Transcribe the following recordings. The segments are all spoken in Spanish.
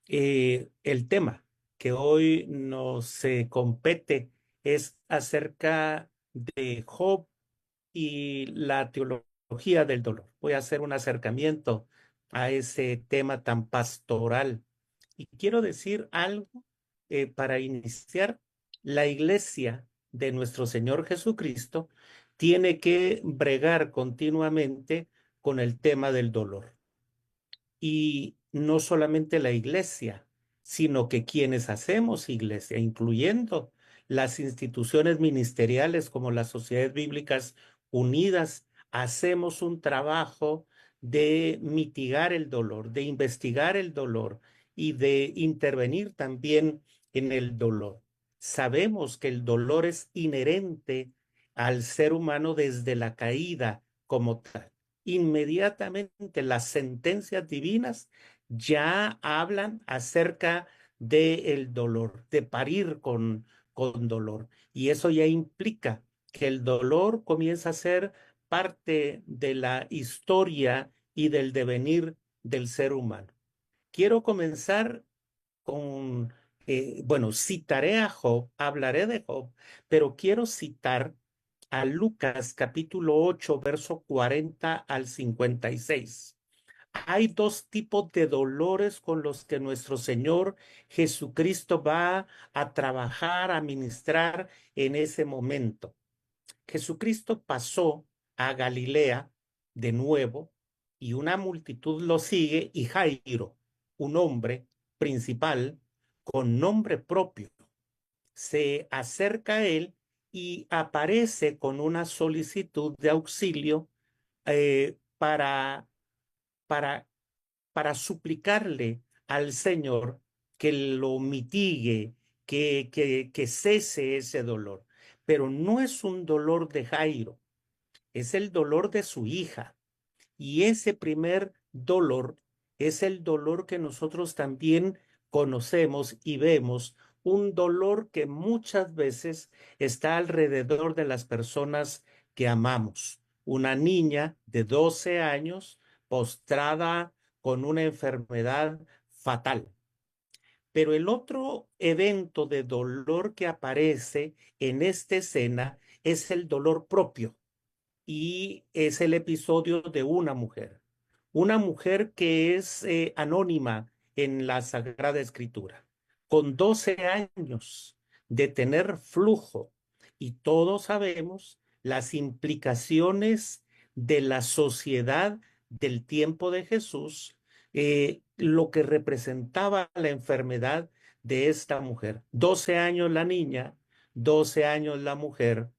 El tema que hoy nos compete es acerca de Job y la teología del dolor. Voy a hacer un acercamiento a ese tema tan pastoral. Y quiero decir algo para iniciar. La iglesia de nuestro Señor Jesucristo tiene que bregar continuamente con el tema del dolor. Y no solamente la iglesia, sino que quienes hacemos iglesia, incluyendo las instituciones ministeriales como las sociedades bíblicas unidas, hacemos un trabajo de mitigar el dolor, de investigar el dolor y de intervenir también en el dolor. Sabemos que el dolor es inherente al ser humano desde la caída como tal. Inmediatamente las sentencias divinas ya hablan acerca del dolor, de parir con dolor. Y eso ya implica que el dolor comienza a ser parte de la historia y del devenir del ser humano. Quiero comenzar con, bueno, citaré a Job, hablaré de Job, pero quiero citar a Lucas capítulo 8, verso 40 al 56. Hay dos tipos de dolores con los que nuestro Señor Jesucristo va a trabajar, a ministrar en ese momento. Jesucristo pasó a Galilea de nuevo y una multitud lo sigue y Jairo, un hombre principal con nombre propio, se acerca a él y aparece con una solicitud de auxilio para, para suplicarle al Señor que lo mitigue, que cese ese dolor. Pero no es un dolor de Jairo, es el dolor de su hija. Y ese primer dolor es el dolor que nosotros también conocemos y vemos, un dolor que muchas veces está alrededor de las personas que amamos. Una niña de 12 años postrada con una enfermedad fatal. Pero el otro evento de dolor que aparece en esta escena es el dolor propio y es el episodio de una mujer que es anónima en la Sagrada Escritura, con 12 años de tener flujo, y todos sabemos las implicaciones de la sociedad del tiempo de Jesús, lo que representaba la enfermedad de esta mujer. 12 años la niña, 12 años la mujer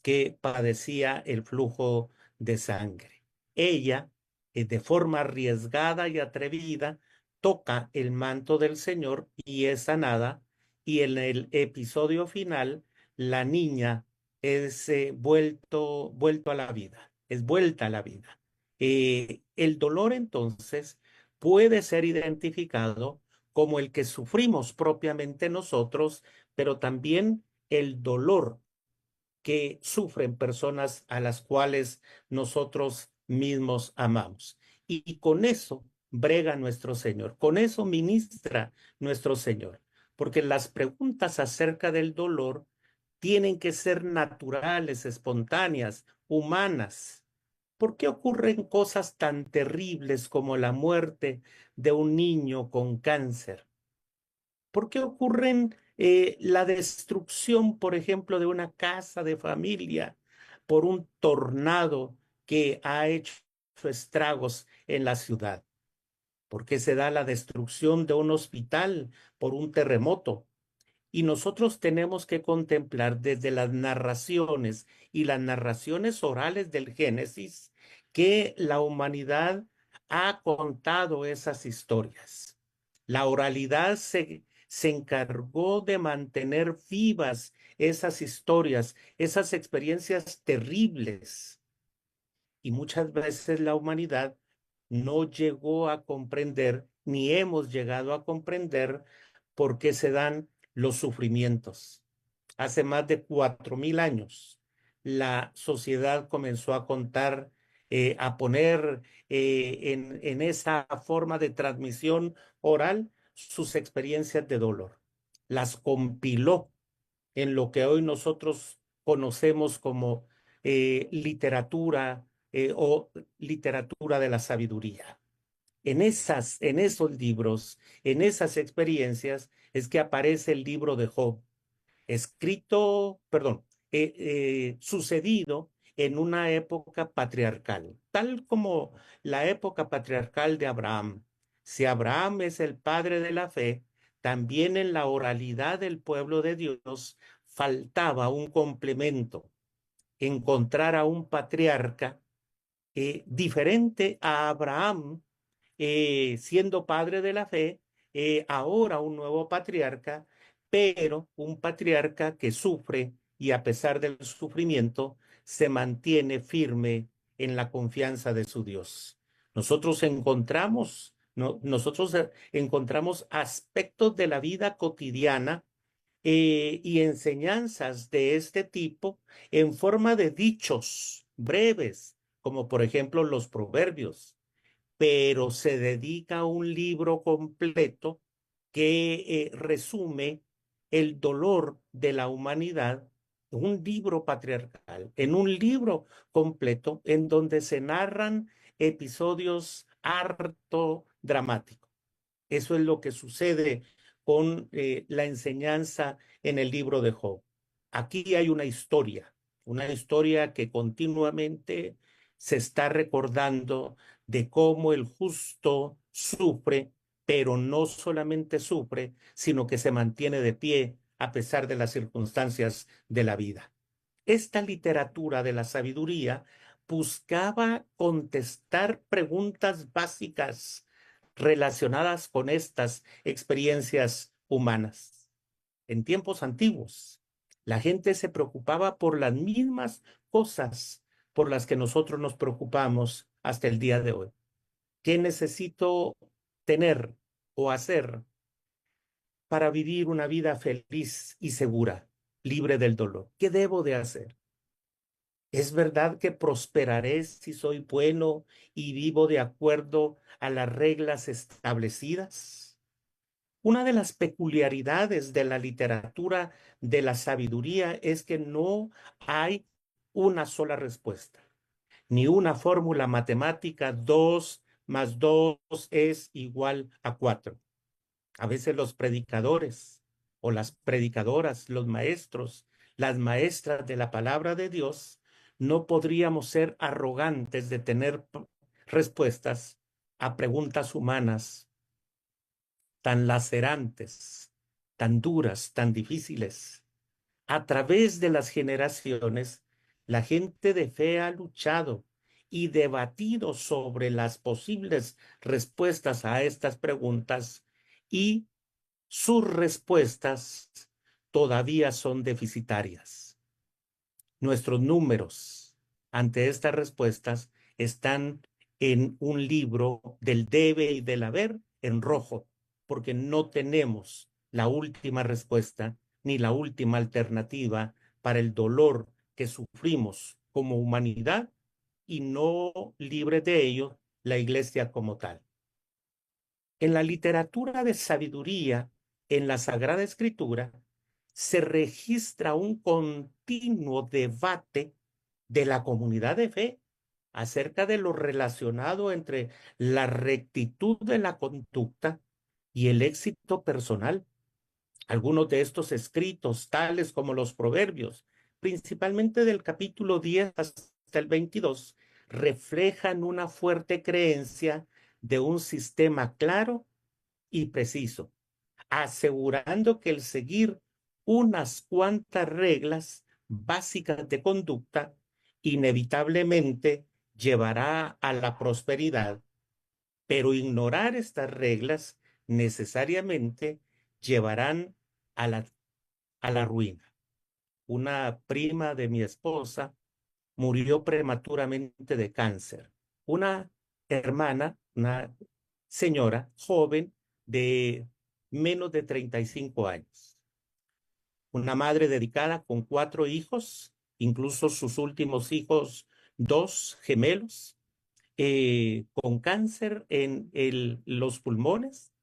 que padecía el flujo de sangre. Ella, de forma arriesgada y atrevida, toca el manto del Señor y es sanada. Y en el episodio final, la niña es vuelto a la vida, es vuelta a la vida. El dolor entonces puede ser identificado como el que sufrimos propiamente nosotros, pero también el dolor que sufren personas a las cuales nosotros mismos amamos. Y con eso brega nuestro Señor, con eso ministra nuestro Señor, porque las preguntas acerca del dolor tienen que ser naturales, espontáneas, humanas. ¿Por qué ocurren cosas tan terribles como la muerte de un niño con cáncer? ¿Por qué ocurren la destrucción, por ejemplo, de una casa de familia por un tornado que ha hecho estragos en la ciudad? ¿Por qué se da la destrucción de un hospital por un terremoto? Y nosotros tenemos que contemplar desde las narraciones y las narraciones orales del Génesis que la humanidad ha contado esas historias. La oralidad se encargó de mantener vivas esas historias, esas experiencias terribles. Y muchas veces la humanidad no llegó a comprender, ni hemos llegado a comprender por qué se dan los sufrimientos. Hace más de 4000 años, la sociedad comenzó a contar, a poner en esa forma de transmisión oral sus experiencias de dolor, las compiló en lo que hoy nosotros conocemos como literatura o literatura de la sabiduría. En esos libros, en esas experiencias, es que aparece el libro de Job, escrito, perdón, sucedido en una época patriarcal, tal como la época patriarcal de Abraham. Si Abraham es el padre de la fe, también en la oralidad del pueblo de Dios faltaba un complemento, encontrar a un patriarca diferente a Abraham, siendo padre de la fe, ahora un nuevo patriarca, pero un patriarca que sufre y a pesar del sufrimiento se mantiene firme en la confianza de su Dios. Nosotros encontramos, nosotros encontramos aspectos de la vida cotidiana y enseñanzas de este tipo en forma de dichos breves, como por ejemplo los proverbios, pero se dedica a un libro completo que resume el dolor de la humanidad, un libro patriarcal, en un libro completo en donde se narran episodios harto dramáticos. Eso es lo que sucede con la enseñanza en el libro de Job. Aquí hay una historia que continuamente se está recordando de cómo el justo sufre, pero no solamente sufre, sino que se mantiene de pie a pesar de las circunstancias de la vida. Esta literatura de la sabiduría buscaba contestar preguntas básicas relacionadas con estas experiencias humanas. En tiempos antiguos, la gente se preocupaba por las mismas cosas por las que nosotros nos preocupamos hasta el día de hoy. ¿Qué necesito tener o hacer para vivir una vida feliz y segura, libre del dolor? ¿Qué debo de hacer? ¿Es verdad que prosperaré si soy bueno y vivo de acuerdo a las reglas establecidas? Una de las peculiaridades de la literatura de la sabiduría es que no hay una sola respuesta, ni una fórmula matemática: 2 más 2 es igual a 4. A veces los predicadores o las predicadoras, los maestros, las maestras de la palabra de Dios, no podríamos ser arrogantes de tener respuestas a preguntas humanas tan lacerantes, tan duras, tan difíciles. A través de las generaciones, la gente de fe ha luchado y debatido sobre las posibles respuestas a estas preguntas, y sus respuestas todavía son deficitarias. Nuestros números ante estas respuestas están en un libro del debe y del haber en rojo, porque no tenemos la última respuesta ni la última alternativa para el dolor que sufrimos como humanidad, y no libre de ello la iglesia como tal. En la literatura de sabiduría, en la Sagrada Escritura, se registra un continuo debate de la comunidad de fe acerca de lo relacionado entre la rectitud de la conducta y el éxito personal. Algunos de estos escritos, tales como los Proverbios, principalmente del capítulo 10 hasta el 22, reflejan una fuerte creencia de un sistema claro y preciso, asegurando que el seguir unas cuantas reglas básicas de conducta inevitablemente llevará a la prosperidad, pero ignorar estas reglas necesariamente llevarán a la ruina. Una prima de mi esposa murió prematuramente de cáncer. Una hermana, una señora joven de menos de 35 años. Una madre dedicada con 4 hijos, incluso sus últimos hijos, 2 gemelos, con cáncer en los pulmones,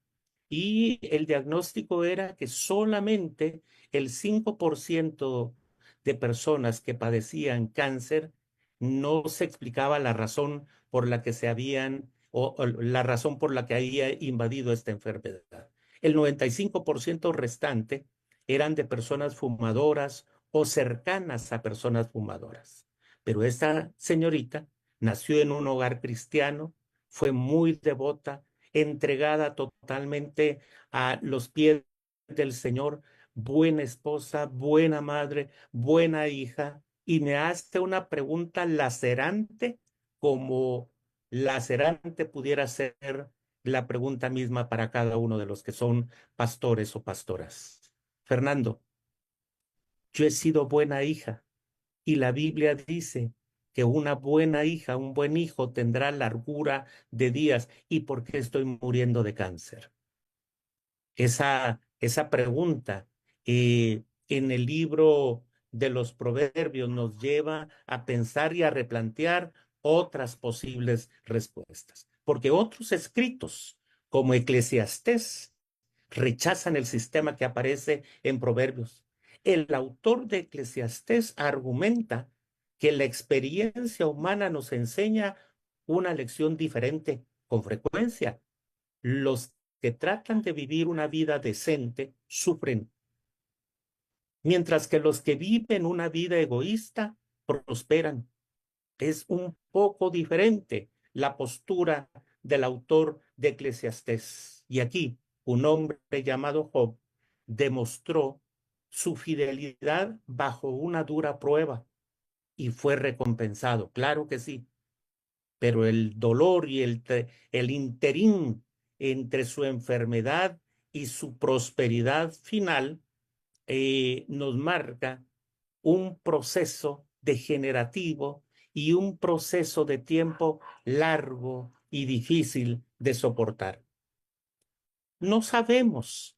y el diagnóstico era que solamente el 5% de personas que padecían cáncer no se explicaba la razón por la que se habían o la razón por la que había invadido esta enfermedad. El 95% restante eran de personas fumadoras o cercanas a personas fumadoras. Pero esta señorita nació en un hogar cristiano, fue muy devota, entregada totalmente a los pies del Señor, buena esposa, buena madre, buena hija, y me hace una pregunta lacerante, como lacerante pudiera ser la pregunta misma para cada uno de los que son pastores o pastoras. Fernando, yo he sido buena hija y la Biblia dice que una buena hija, un buen hijo tendrá largura de días. ¿Y por qué estoy muriendo de cáncer? Esa pregunta en el libro de los Proverbios nos lleva a pensar y a replantear otras posibles respuestas. Porque otros escritos, como Eclesiastés, rechazan el sistema que aparece en Proverbios. El autor de Eclesiastés argumenta que la experiencia humana nos enseña una lección diferente con frecuencia. Los que tratan de vivir una vida decente sufren, mientras que los que viven una vida egoísta prosperan. Es un poco diferente la postura del autor de Eclesiastés. Y aquí, un hombre llamado Job demostró su fidelidad bajo una dura prueba y fue recompensado. Claro que sí, pero el dolor y el interín entre su enfermedad y su prosperidad final nos marca un proceso degenerativo y un proceso de tiempo largo y difícil de soportar. No sabemos.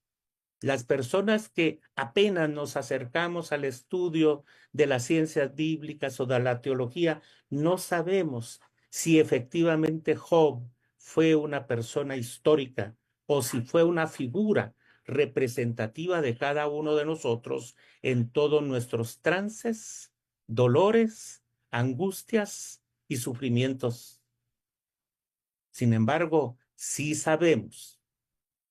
Las personas que apenas nos acercamos al estudio de las ciencias bíblicas o de la teología, no sabemos si efectivamente Job fue una persona histórica o si fue una figura representativa de cada uno de nosotros en todos nuestros trances, dolores, angustias y sufrimientos. Sin embargo, sí sabemos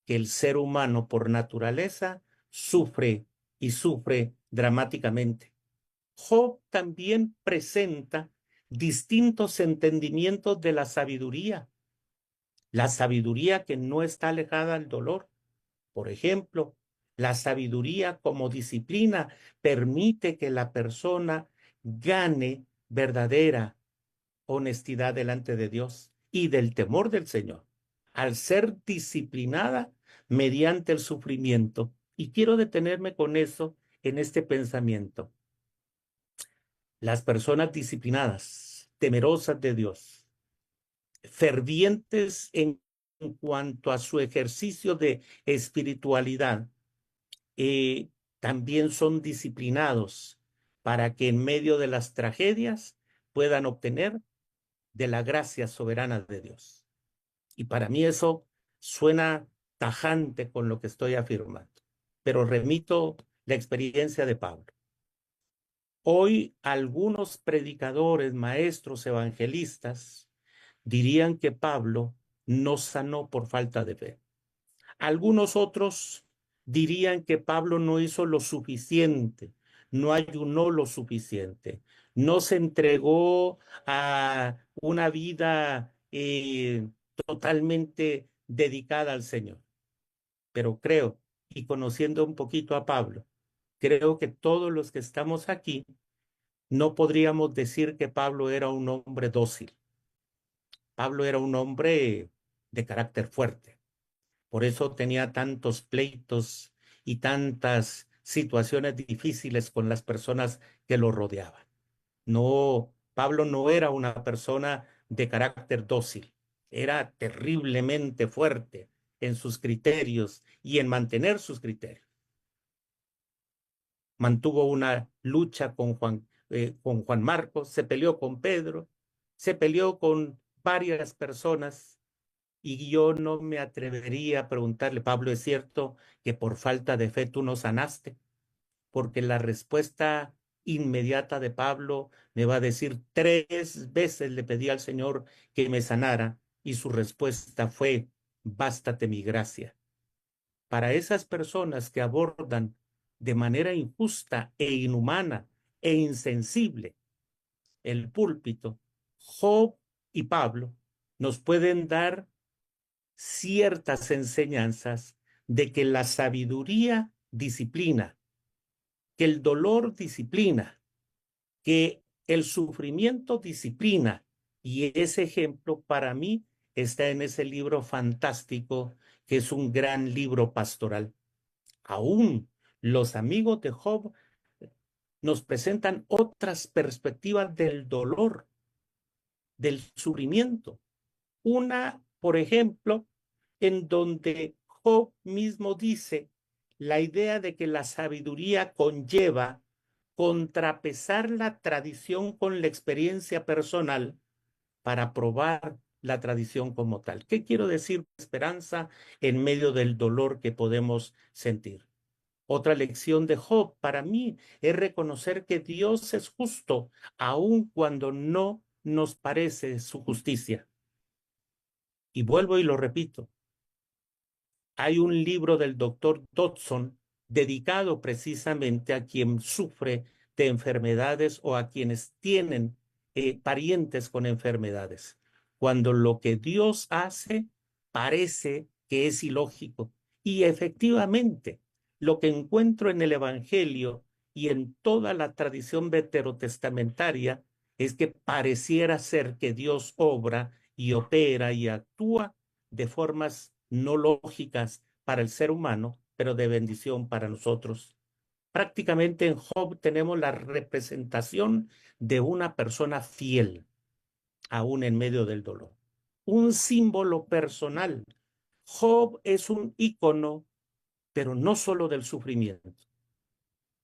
que el ser humano por naturaleza sufre y sufre dramáticamente. Job también presenta distintos entendimientos de la sabiduría que no está alejada del dolor. Por ejemplo, la sabiduría como disciplina permite que la persona gane verdadera honestidad delante de Dios y del temor del Señor, al ser disciplinada mediante el sufrimiento. Y quiero detenerme con eso en este pensamiento. Las personas disciplinadas, temerosas de Dios, fervientes en cuanto a su ejercicio de espiritualidad, también son disciplinados para que en medio de las tragedias puedan obtener de la gracia soberana de Dios. Y para mí eso suena tajante con lo que estoy afirmando. Pero remito la experiencia de Pablo. Hoy algunos predicadores, maestros, evangelistas dirían que Pablo no sanó por falta de fe. Algunos otros dirían que Pablo no hizo lo suficiente, no ayunó lo suficiente, no se entregó a una vida totalmente dedicada al Señor. Pero creo, y conociendo un poquito a Pablo, creo que todos los que estamos aquí no podríamos decir que Pablo era un hombre dócil. Pablo era un hombre de carácter fuerte. Por eso tenía tantos pleitos y tantas situaciones difíciles con las personas que lo rodeaban. No, Pablo no era una persona de carácter dócil, era terriblemente fuerte en sus criterios y en mantener sus criterios. Mantuvo una lucha con Juan Marcos, se peleó con Pedro, se peleó con varias personas Y yo no me atrevería a preguntarle, Pablo, ¿es cierto que por falta de fe tú no sanaste? Porque la respuesta inmediata de Pablo me va a decir, 3 veces le pedí al Señor que me sanara y su respuesta fue, bástate mi gracia. Para esas personas que abordan de manera injusta e inhumana e insensible el púlpito, Job y Pablo nos pueden dar ciertas enseñanzas de que la sabiduría disciplina, que el dolor disciplina, que el sufrimiento disciplina. Y ese ejemplo para mí está en ese libro fantástico que es un gran libro pastoral. Aún los amigos de Job nos presentan otras perspectivas del dolor, del sufrimiento. Una, por ejemplo, en donde Job mismo dice la idea de que la sabiduría conlleva contrapesar la tradición con la experiencia personal para probar la tradición como tal. ¿Qué quiero decir? Esperanza en medio del dolor que podemos sentir. Otra lección de Job para mí es reconocer que Dios es justo, aun cuando no nos parece su justicia. Y vuelvo y lo repito, hay un libro del doctor Dodson dedicado precisamente a quien sufre de enfermedades o a quienes tienen parientes con enfermedades. Cuando lo que Dios hace parece que es ilógico. Y efectivamente, lo que encuentro en el Evangelio y en toda la tradición veterotestamentaria es que pareciera ser que Dios obra y opera y actúa de formas no lógicas para el ser humano, pero de bendición para nosotros. Prácticamente en Job tenemos la representación de una persona fiel, aún en medio del dolor. Un símbolo personal. Job es un ícono, pero no solo del sufrimiento.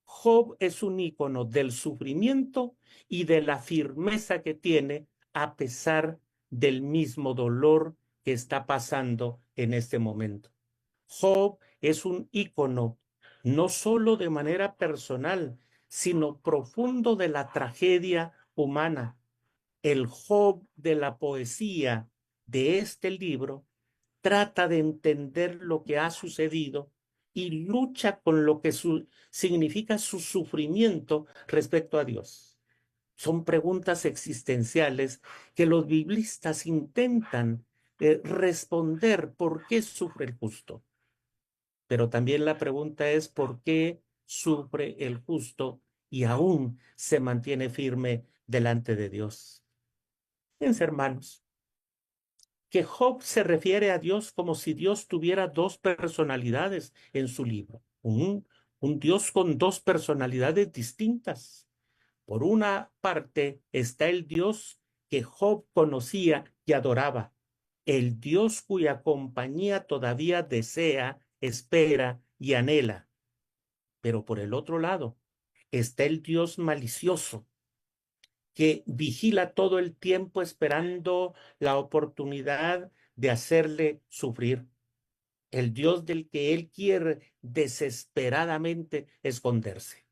Job es un ícono del sufrimiento y de la firmeza que tiene a pesar del mismo dolor que está pasando en este momento. Job es un ícono no solo de manera personal, sino profundo de la tragedia humana. El Job de la poesía de este libro trata de entender lo que ha sucedido y lucha con lo que significa su sufrimiento respecto a Dios. Son preguntas existenciales que los biblistas intentan responder por qué sufre el justo. Pero también la pregunta es por qué sufre el justo y aún se mantiene firme delante de Dios. Fíjense, hermanos, que Job se refiere a Dios como si Dios tuviera 2 personalidades en su libro. Un Dios con 2 personalidades distintas. Por una parte está el Dios que Job conocía y adoraba, el Dios cuya compañía todavía desea, espera y anhela. Pero por el otro lado está el Dios malicioso que vigila todo el tiempo esperando la oportunidad de hacerle sufrir. El Dios del que él quiere desesperadamente esconderse.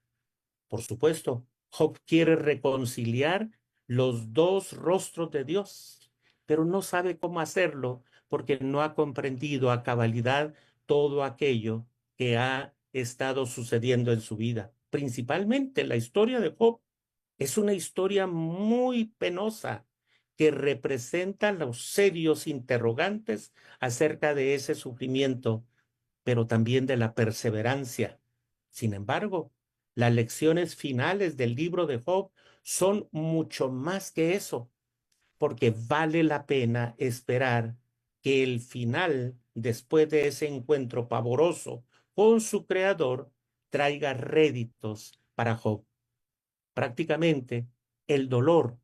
Por supuesto, Job quiere reconciliar los 2 rostros de Dios, pero no sabe cómo hacerlo porque no ha comprendido a cabalidad todo aquello que ha estado sucediendo en su vida. Principalmente la historia de Job es una historia muy penosa que representa los serios interrogantes acerca de ese sufrimiento, pero también de la perseverancia. Sin embargo, las lecciones finales del libro de Job son mucho más que eso, porque vale la pena esperar que el final, después de ese encuentro pavoroso con su creador, traiga réditos para Job. Prácticamente, el dolor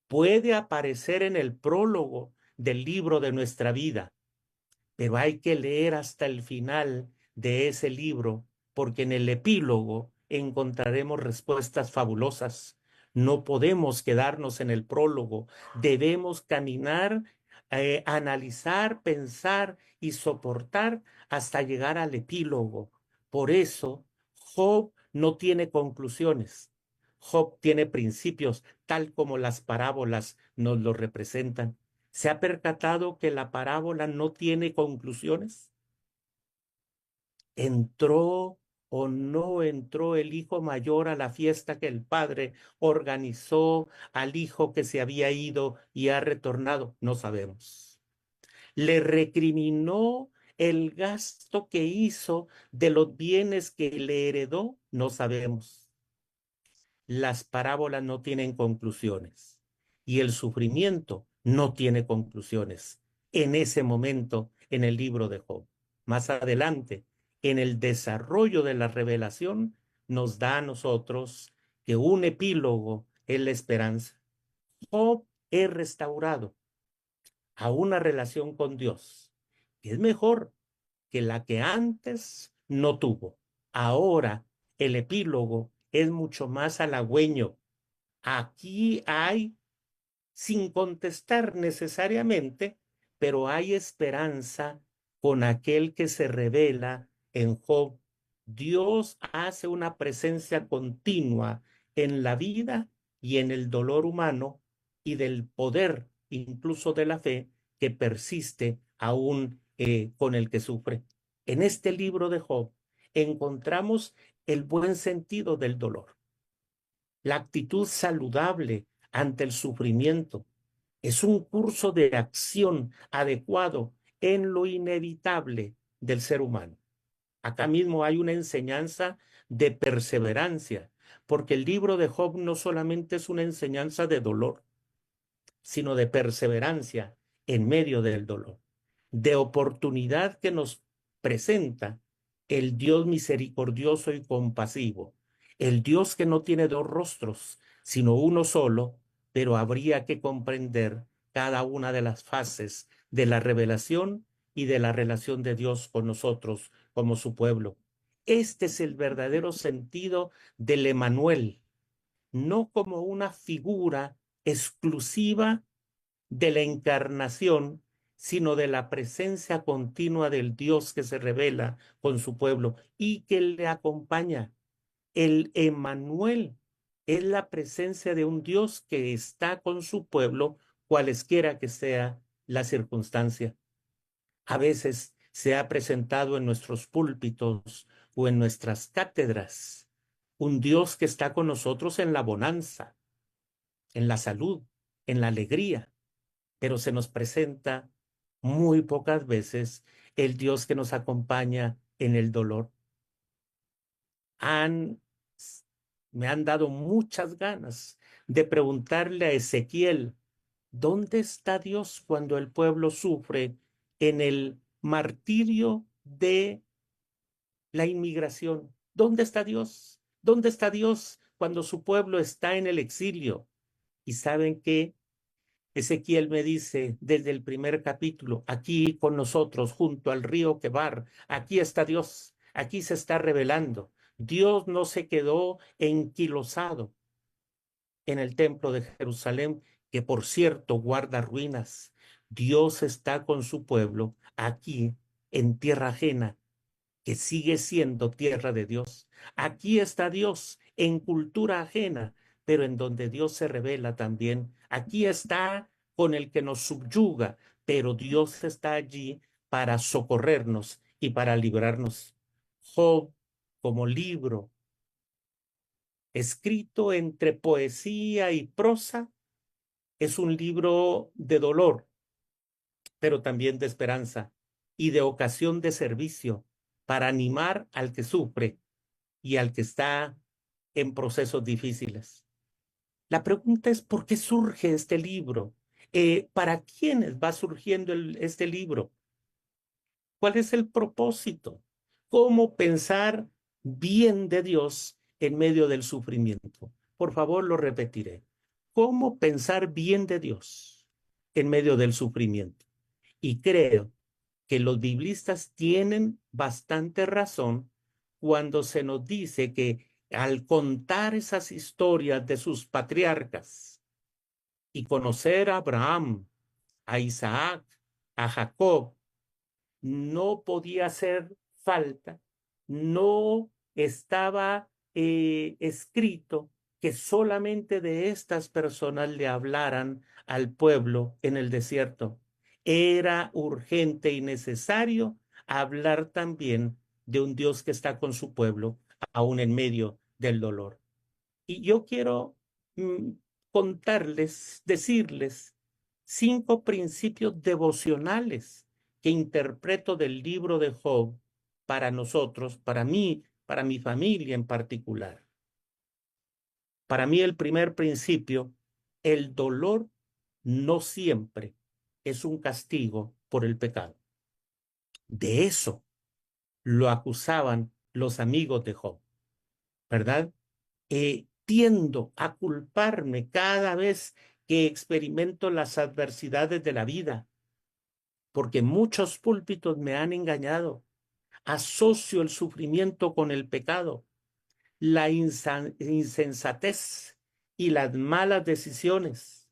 puede aparecer en el prólogo del libro de nuestra vida, pero hay que leer hasta el final de ese libro, porque en el epílogo encontraremos respuestas fabulosas. No podemos quedarnos en el prólogo, debemos caminar analizar, pensar y soportar hasta llegar al epílogo. Por eso, Job no tiene conclusiones. Job tiene principios, tal como las parábolas nos lo representan. ¿Se ha percatado que la parábola no tiene conclusiones? ¿Entró o no entró el hijo mayor a la fiesta que el padre organizó al hijo que se había ido y ha retornado? No sabemos. Le recriminó el gasto que hizo de los bienes que le heredó, no sabemos. Las parábolas no tienen conclusiones y el sufrimiento no tiene conclusiones en ese momento en el libro de Job. Más adelante, en el desarrollo de la revelación, nos da a nosotros que un epílogo es la esperanza. Job es restaurado a una relación con Dios, que es mejor que la que antes no tuvo. Ahora el epílogo es mucho más halagüeño. Aquí hay, sin contestar necesariamente, pero hay esperanza con aquel que se revela en Job. Dios hace una presencia continua en la vida y en el dolor humano y del poder, incluso de la fe, que persiste aún con el que sufre. En este libro de Job encontramos el buen sentido del dolor, la actitud saludable ante el sufrimiento. Es un curso de acción adecuado en lo inevitable del ser humano. Acá mismo hay una enseñanza de perseverancia, porque el libro de Job no solamente es una enseñanza de dolor, sino de perseverancia en medio del dolor, de oportunidad que nos presenta el Dios misericordioso y compasivo, el Dios que no tiene dos rostros, sino uno solo, pero habría que comprender cada una de las fases de la revelación y de la relación de Dios con nosotros como su pueblo. Este es el verdadero sentido del Emanuel, no como una figura exclusiva de la encarnación, sino de la presencia continua del Dios que se revela con su pueblo y que le acompaña. El Emmanuel es la presencia de un Dios que está con su pueblo, cualesquiera que sea la circunstancia. A veces se ha presentado en nuestros púlpitos o en nuestras cátedras un Dios que está con nosotros en la bonanza, en la salud, en la alegría, pero se nos presenta muy pocas veces el Dios que nos acompaña en el dolor. Han, Me han dado muchas ganas de preguntarle a Ezequiel, ¿dónde está Dios cuando el pueblo sufre en el martirio de la inmigración? ¿Dónde está Dios? ¿Dónde está Dios cuando su pueblo está en el exilio? Y saben que Ezequiel me dice desde el primer capítulo, aquí con nosotros, junto al río Quebar, aquí está Dios, aquí se está revelando. Dios no se quedó enquilosado en el templo de Jerusalén, que por cierto guarda ruinas. Dios está con su pueblo aquí en tierra ajena, que sigue siendo tierra de Dios. Aquí está Dios en cultura ajena, pero en donde Dios se revela también. Aquí está con el que nos subyuga, pero Dios está allí para socorrernos y para librarnos. Job, como libro escrito entre poesía y prosa, es un libro de dolor, pero también de esperanza y de ocasión de servicio para animar al que sufre y al que está en procesos difíciles. La pregunta es, ¿por qué surge este libro? ¿Para quiénes va surgiendo este libro? ¿Cuál es el propósito? ¿Cómo pensar bien de Dios en medio del sufrimiento? Por favor, lo repetiré. ¿Cómo pensar bien de Dios en medio del sufrimiento? Y creo que los biblistas tienen bastante razón cuando se nos dice que al contar esas historias de sus patriarcas y conocer a Abraham, a Isaac, a Jacob, no podía hacer falta, no estaba escrito que solamente de estas personas le hablaran al pueblo en el desierto. Era urgente y necesario hablar también de un Dios que está con su pueblo, aún en medio del dolor. Y yo quiero mm, contarles, decirles 5 principios devocionales que interpreto del libro de Job para nosotros, para mí, para mi familia en particular. Para mí el primer principio, el dolor no siempre es un castigo por el pecado. De eso lo acusaban los amigos de Job, ¿verdad? Tiendo a culparme cada vez que experimento las adversidades de la vida, porque muchos púlpitos me han engañado. Asocio el sufrimiento con el pecado, la insensatez y las malas decisiones.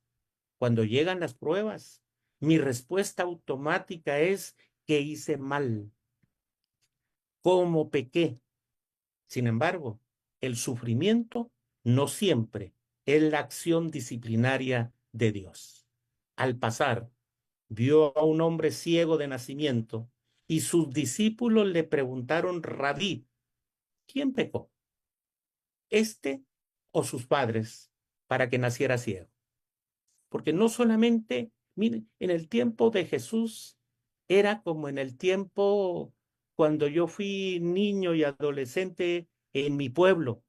Cuando llegan las pruebas, mi respuesta automática es que hice mal, como pequé. Sin embargo, el sufrimiento no siempre es la acción disciplinaria de Dios. Al pasar, vio a un hombre ciego de nacimiento y sus discípulos le preguntaron, Rabí, ¿quién pecó? ¿Este o sus padres para que naciera ciego? Porque no solamente, miren, en el tiempo de Jesús era como en el tiempo cuando yo fui niño y adolescente en mi pueblo.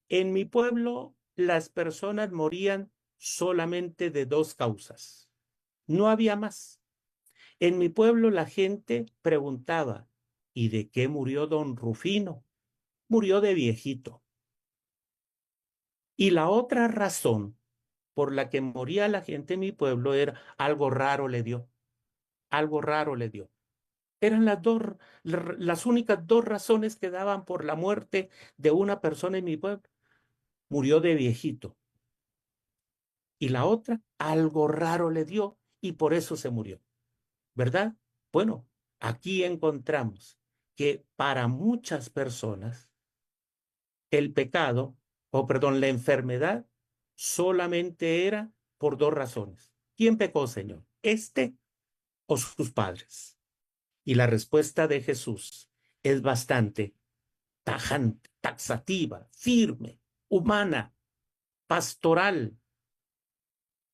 En mi pueblo, las personas morían solamente de 2 causas. No había más. En mi pueblo la gente preguntaba, ¿y de qué murió don Rufino? Murió de viejito. Y la otra razón por la que moría la gente en mi pueblo era algo raro le dio, algo raro le dio. Eran las únicas 2 razones que daban por la muerte de una persona en mi pueblo. Murió de viejito. Y la otra, algo raro le dio y por eso se murió, ¿verdad? Bueno, aquí encontramos que para muchas personas el pecado, o perdón, la enfermedad solamente era por 2 razones. ¿Quién pecó, Señor? ¿Este o sus padres? Y la respuesta de Jesús es bastante tajante, taxativa, firme, humana, pastoral,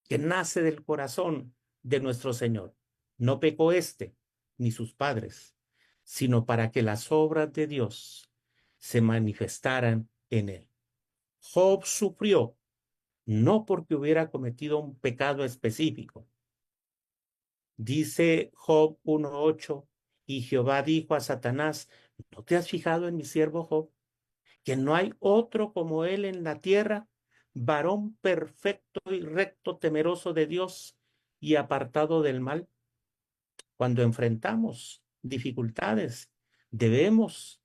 que nace del corazón de nuestro Señor. No pecó este ni sus padres, sino para que las obras de Dios se manifestaran en él. Job sufrió no porque hubiera cometido un pecado específico. Dice Job 1:8, y Jehová dijo a Satanás, ¿no te has fijado en mi siervo Job? Que no hay otro como él en la tierra, varón perfecto y recto, temeroso de Dios y apartado del mal. Cuando enfrentamos dificultades, debemos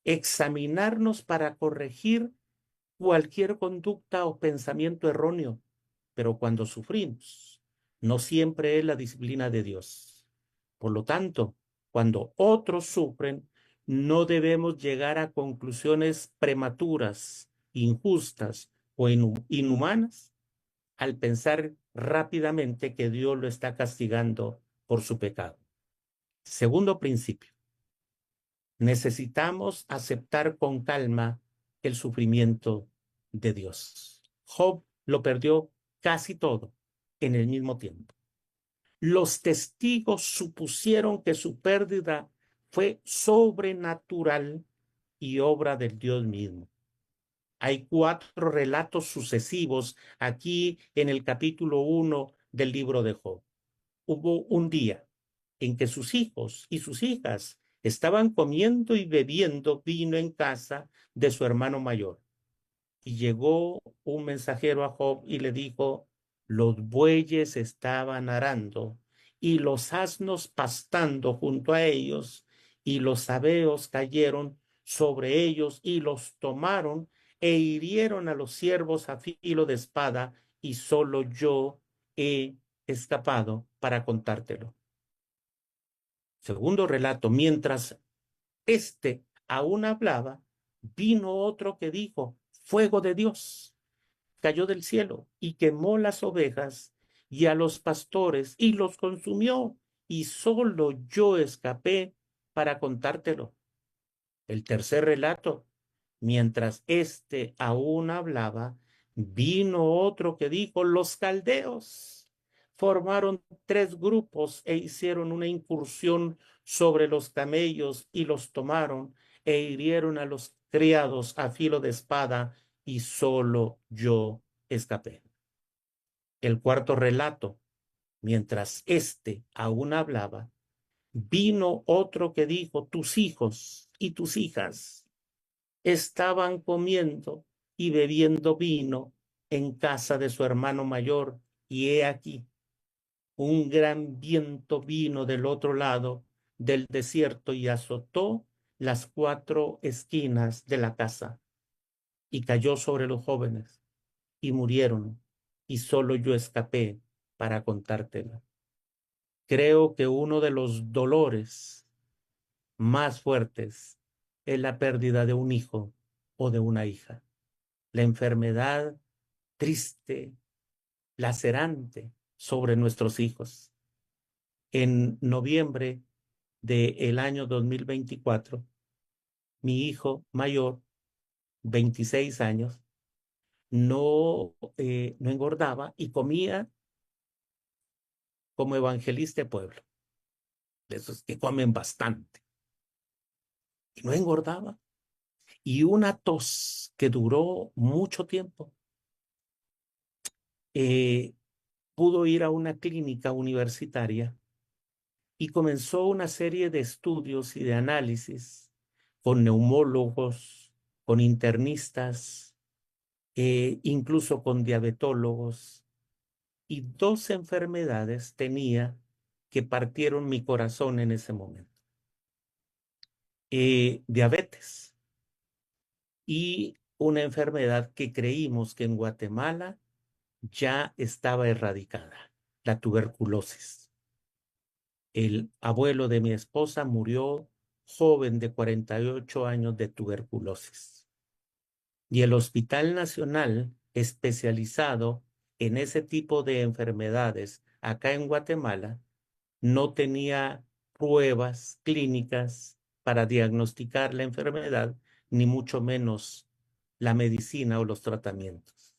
examinarnos para corregir cualquier conducta o pensamiento erróneo, pero cuando sufrimos, no siempre es la disciplina de Dios. Por lo tanto, cuando otros sufren, no debemos llegar a conclusiones prematuras, injustas o inhumanas al pensar rápidamente que Dios lo está castigando por su pecado. Segundo principio, necesitamos aceptar con calma el sufrimiento de Dios. Job lo perdió casi todo en el mismo tiempo. Los testigos supusieron que su pérdida fue sobrenatural y obra del Dios mismo. Hay 4 relatos sucesivos aquí en el capítulo 1 del libro de Job. Hubo un día en que sus hijos y sus hijas estaban comiendo y bebiendo vino en casa de su hermano mayor. Y llegó un mensajero a Job y le dijo, los bueyes estaban arando y los asnos pastando junto a ellos, y los sabeos cayeron sobre ellos y los tomaron e hirieron a los siervos a filo de espada, y solo yo he escapado para contártelo. Segundo relato, mientras éste aún hablaba, vino otro que dijo, fuego de Dios cayó del cielo y quemó las ovejas y a los pastores y los consumió, y solo yo escapé para contártelo. El tercer relato, mientras éste aún hablaba, vino otro que dijo, los caldeos formaron tres grupos e hicieron una incursión sobre los camellos y los tomaron e hirieron a los criados a filo de espada y solo yo escapé. El cuarto relato, mientras éste aún hablaba, vino otro que dijo, tus hijos y tus hijas estaban comiendo y bebiendo vino en casa de su hermano mayor, y he aquí, un gran viento vino del otro lado del desierto y azotó las cuatro esquinas de la casa y cayó sobre los jóvenes y murieron, y solo yo escapé para contártelo. Creo que uno de los dolores más fuertes es la pérdida de un hijo o de una hija. La enfermedad triste, lacerante sobre nuestros hijos. En noviembre del año 2024, mi hijo mayor, 26 años, no engordaba y comía como evangelista de pueblo, de esos que comen bastante, y no engordaba. Y una tos que duró mucho tiempo. Eh, Pudo ir a una clínica universitaria y comenzó una serie de estudios y de análisis con neumólogos, con internistas, incluso con diabetólogos, y dos enfermedades tenía que partieron mi corazón en ese momento. Diabetes y una enfermedad que creímos que en Guatemala ya estaba erradicada, la tuberculosis. El abuelo de mi esposa murió joven de 48 años de tuberculosis. Y el Hospital Nacional especializado en ese tipo de enfermedades acá en Guatemala no tenía pruebas clínicas para diagnosticar la enfermedad, ni mucho menos la medicina o los tratamientos.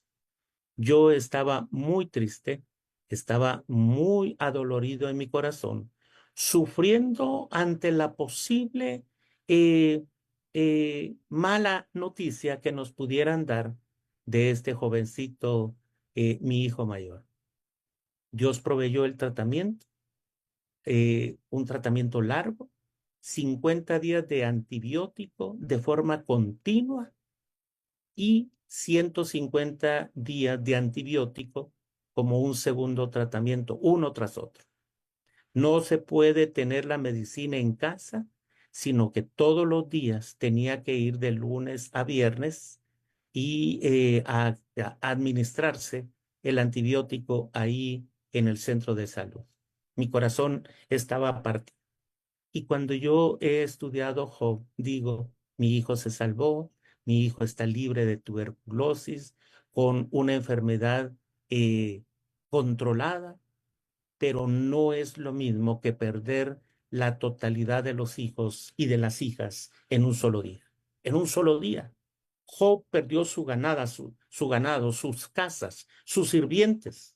Yo estaba muy triste, estaba muy adolorido en mi corazón, sufriendo ante la posible mala noticia que nos pudieran dar de este jovencito, mi hijo mayor. Dios proveyó el tratamiento, un tratamiento largo, 50 días de antibiótico de forma continua y 150 días de antibiótico como un segundo tratamiento, uno tras otro. No se puede tener la medicina en casa, sino que todos los días tenía que ir de lunes a viernes y a administrarse el antibiótico ahí en el centro de salud. Mi corazón estaba partido. Y cuando yo he estudiado Job, digo, mi hijo se salvó, mi hijo está libre de tuberculosis, con una enfermedad controlada, pero no es lo mismo que perder la totalidad de los hijos y de las hijas en un solo día. En un solo día. Job perdió su ganado, sus casas, sus sirvientes.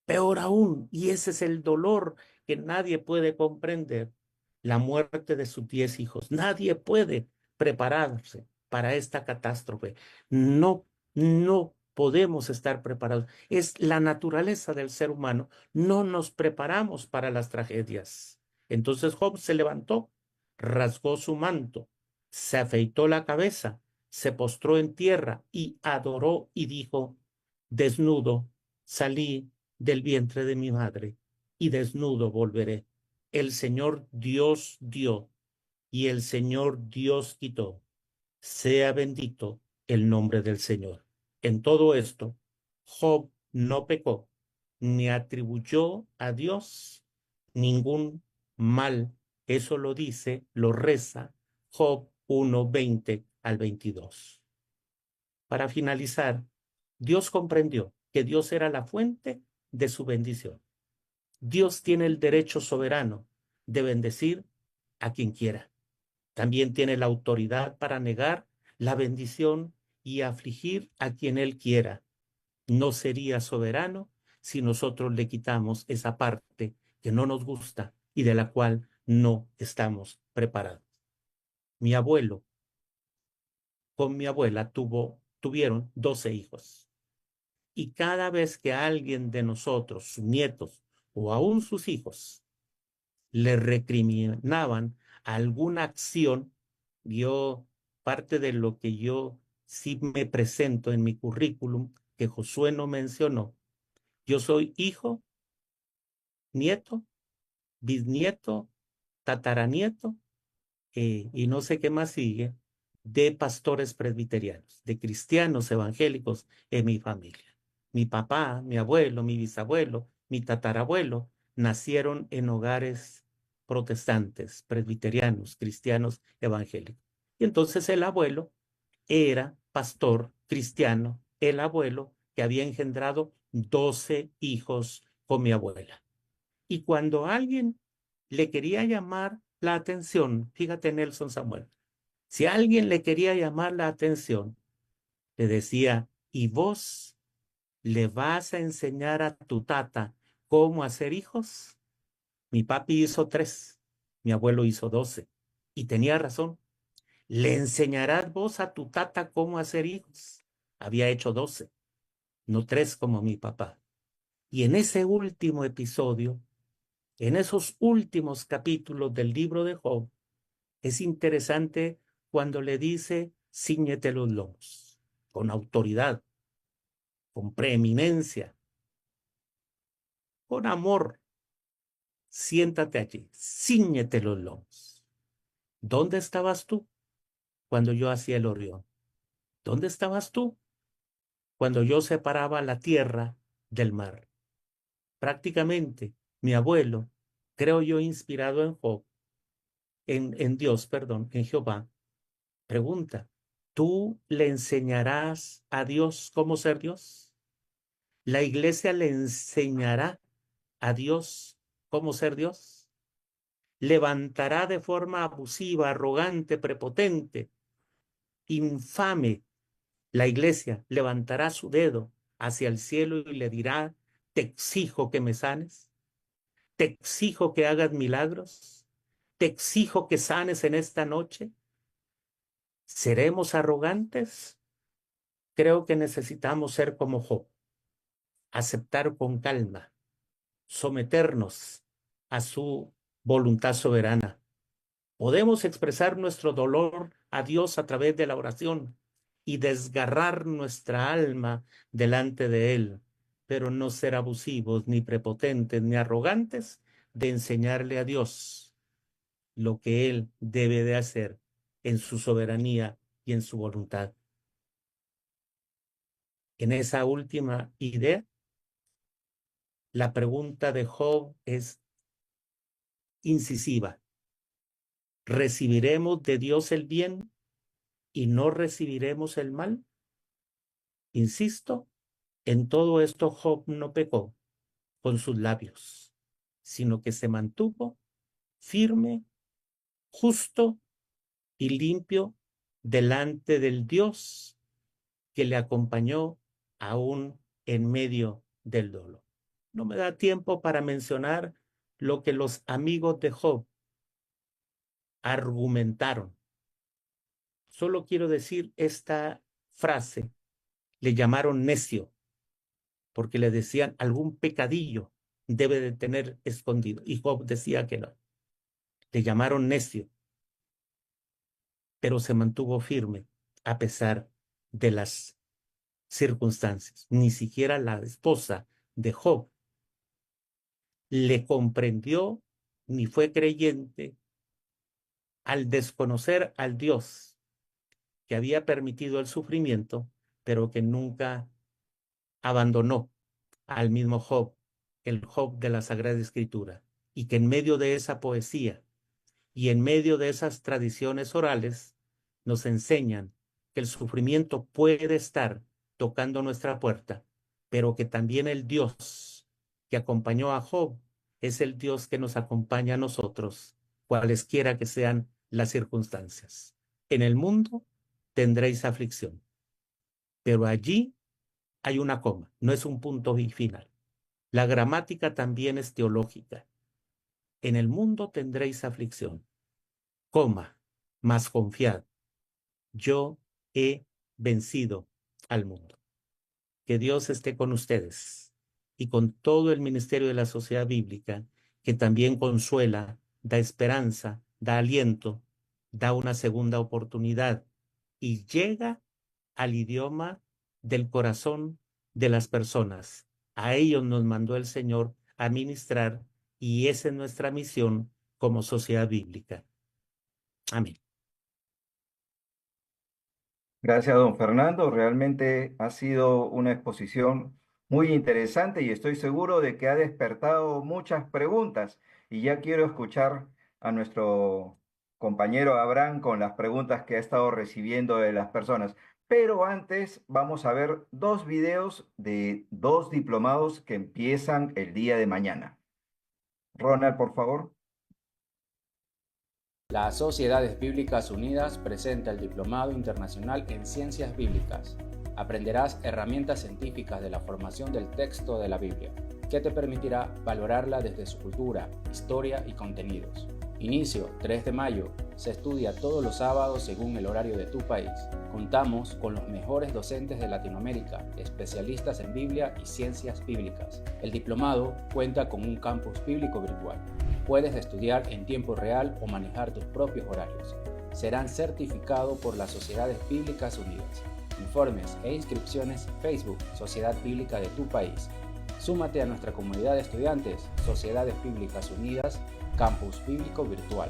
Peor aún, y ese es el dolor que nadie puede comprender, la muerte de sus 10 hijos. Nadie puede prepararse para esta catástrofe. No, no podemos estar preparados. Es la naturaleza del ser humano. No nos preparamos para las tragedias. Entonces Job se levantó, rasgó su manto, se afeitó la cabeza, se postró en tierra y adoró y dijo, desnudo salí del vientre de mi madre, y desnudo volveré. El Señor Dios dio, y el Señor Dios quitó. Sea bendito el nombre del Señor. En todo esto, Job no pecó, ni atribuyó a Dios ningún mal. Eso lo dice, lo reza Job 1:20 al 22. Para finalizar, Dios comprendió que Dios era la fuente de su bendición. Dios tiene el derecho soberano de bendecir a quien quiera. También tiene la autoridad para negar la bendición y afligir a quien Él quiera. No sería soberano si nosotros le quitamos esa parte que no nos gusta y de la cual no estamos preparados. Mi abuelo con mi abuela tuvieron 12 hijos. Y cada vez que alguien de nosotros, sus nietos o aún sus hijos, le recriminaban alguna acción, yo, parte de lo que yo sí me presento en mi currículum, que Josué no mencionó, yo soy hijo, nieto, bisnieto, tataranieto, y no sé qué más sigue, de pastores presbiterianos, de cristianos evangélicos en mi familia. Mi papá, mi abuelo, mi bisabuelo, mi tatarabuelo nacieron en hogares protestantes, presbiterianos, cristianos evangélicos. Y entonces el abuelo era pastor cristiano, el abuelo que había engendrado 12 hijos con mi abuela. Y cuando alguien le quería llamar la atención, fíjate Nelson Samuel, si alguien le quería llamar la atención, le decía, ¿y vos le vas a enseñar a tu tata cómo hacer hijos? Mi papi hizo 3, mi abuelo hizo 12, y tenía razón. ¿Le enseñarás vos a tu tata cómo hacer hijos? Había hecho 12, no 3 como mi papá. Y en ese último episodio, en esos últimos capítulos del libro de Job, es interesante cuando le dice, cíñete los lomos, con autoridad, con preeminencia, con amor, siéntate allí, cíñete los lomos. ¿Dónde estabas tú cuando yo hacía el Orión? ¿Dónde estabas tú cuando yo separaba la tierra del mar? Prácticamente, mi abuelo, creo yo inspirado en Job, en Dios, perdón, en Jehová, pregunta, ¿tú le enseñarás a Dios cómo ser Dios? ¿La iglesia le enseñará a Dios cómo ser Dios? ¿Levantará de forma abusiva, arrogante, prepotente, infame? La iglesia levantará su dedo hacia el cielo y le dirá, te exijo que me sanes, te exijo que hagas milagros, te exijo que sanes en esta noche. ¿Seremos arrogantes? Creo que necesitamos ser como Job, aceptar con calma, someternos a su voluntad soberana. Podemos expresar nuestro dolor a Dios a través de la oración y desgarrar nuestra alma delante de Él, pero no ser abusivos, ni prepotentes, ni arrogantes de enseñarle a Dios lo que Él debe de hacer en su soberanía y en su voluntad. En esa última idea, la pregunta de Job es incisiva. ¿Recibiremos de Dios el bien y no recibiremos el mal? Insisto, en todo esto Job no pecó con sus labios, sino que se mantuvo firme, justo y limpio delante del Dios que le acompañó aún en medio del dolor. No me da tiempo para mencionar lo que los amigos de Job argumentaron. Solo quiero decir esta frase. Le llamaron necio porque le decían algún pecadillo debe de tener escondido. Y Job decía que no. Le llamaron necio, pero se mantuvo firme a pesar de las circunstancias. Ni siquiera la esposa de Job le comprendió ni fue creyente al desconocer al Dios que había permitido el sufrimiento, pero que nunca abandonó al mismo Job el Job de la Sagrada Escritura, y que en medio de esa poesía y en medio de esas tradiciones orales nos enseñan que el sufrimiento puede estar tocando nuestra puerta, pero que también el Dios que acompañó a Job es el Dios que nos acompaña a nosotros, cualesquiera que sean las circunstancias. En el mundo tendréis aflicción, pero allí hay una coma, no es un punto y final. La gramática también es teológica. En el mundo tendréis aflicción, coma, mas confiad, yo he vencido al mundo. Que Dios esté con ustedes y con todo el ministerio de la Sociedad Bíblica, que también consuela, da esperanza, da aliento, da una segunda oportunidad y llega al idioma del corazón de las personas. A ellos nos mandó el Señor a ministrar y esa es nuestra misión como sociedad bíblica. Amén. Gracias, don Fernando. Realmente ha sido una exposición muy interesante y estoy seguro de que ha despertado muchas preguntas. Y ya quiero escuchar a nuestro compañero Abraham con las preguntas que ha estado recibiendo de las personas. Pero antes vamos a ver dos videos de dos diplomados que empiezan el día de mañana. Ronald, por favor. Las Sociedades Bíblicas Unidas presenta el Diplomado Internacional en Ciencias Bíblicas. Aprenderás herramientas científicas de la formación del texto de la Biblia, que te permitirá valorarla desde su cultura, historia y contenidos. Inicio 3 de mayo. Se estudia todos los sábados según el horario de tu país. Contamos con los mejores docentes de Latinoamérica, especialistas en Biblia y ciencias bíblicas. El diplomado cuenta con un campus bíblico virtual. Puedes estudiar en tiempo real o manejar tus propios horarios. Serán certificados por las Sociedades Bíblicas Unidas. Informes e inscripciones: Facebook, Sociedad Bíblica de tu país. Súmate a nuestra comunidad de estudiantes, Sociedades Bíblicas Unidas, Campus Bíblico Virtual.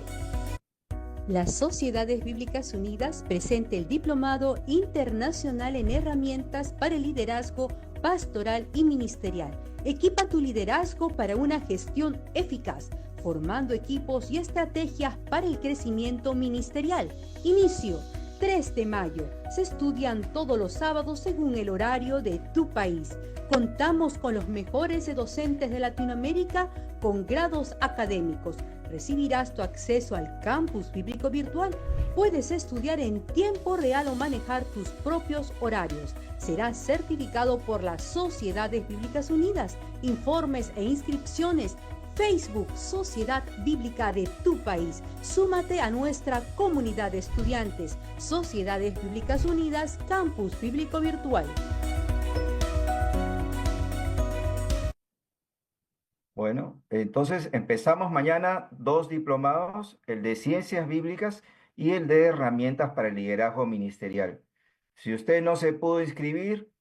Las Sociedades Bíblicas Unidas presenta el Diplomado Internacional en Herramientas para el Liderazgo Pastoral y Ministerial. Equipa tu liderazgo para una gestión eficaz, formando equipos y estrategias para el crecimiento ministerial. Inicio 3 de mayo. Se estudian todos los sábados según el horario de tu país. Contamos con los mejores docentes de Latinoamérica con grados académicos. Recibirás tu acceso al campus bíblico virtual. Puedes estudiar en tiempo real o manejar tus propios horarios. Serás certificado por las Sociedades Bíblicas Unidas. Informes e inscripciones: Facebook, Sociedad Bíblica de tu país. Súmate a nuestra comunidad de estudiantes, Sociedades Bíblicas Unidas, Campus Bíblico Virtual. Bueno, entonces empezamos mañana dos diplomados, el de Ciencias Bíblicas y el de Herramientas para el Liderazgo Ministerial. Si usted no se pudo inscribir,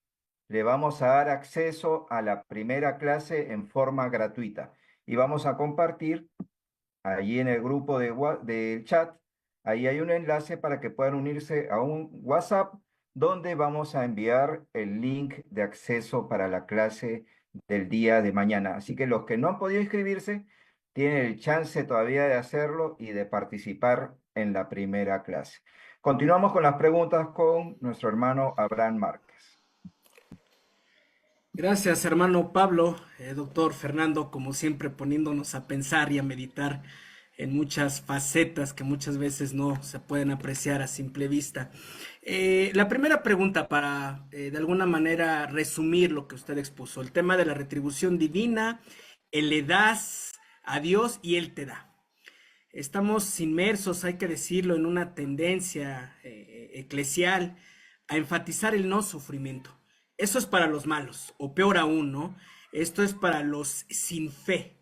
le vamos a dar acceso a la primera clase en forma gratuita y vamos a compartir allí en el grupo del chat. Ahí hay un enlace para que puedan unirse a un WhatsApp donde vamos a enviar el link de acceso para la clase del día de mañana. Así que los que no han podido inscribirse tienen el chance todavía de hacerlo y de participar en la primera clase. Continuamos con las preguntas con nuestro hermano Abraham Márquez. Gracias, hermano Pablo, doctor Fernando, como siempre poniéndonos a pensar y a meditar en muchas facetas que muchas veces no se pueden apreciar a simple vista. La primera pregunta para, de alguna manera, resumir lo que usted expuso, el tema de la retribución divina, el le das a Dios y Él te da. Estamos inmersos, hay que decirlo, en una tendencia eclesial a enfatizar el no sufrimiento. Eso es para los malos, o peor aún, ¿no? Esto es para los sin fe.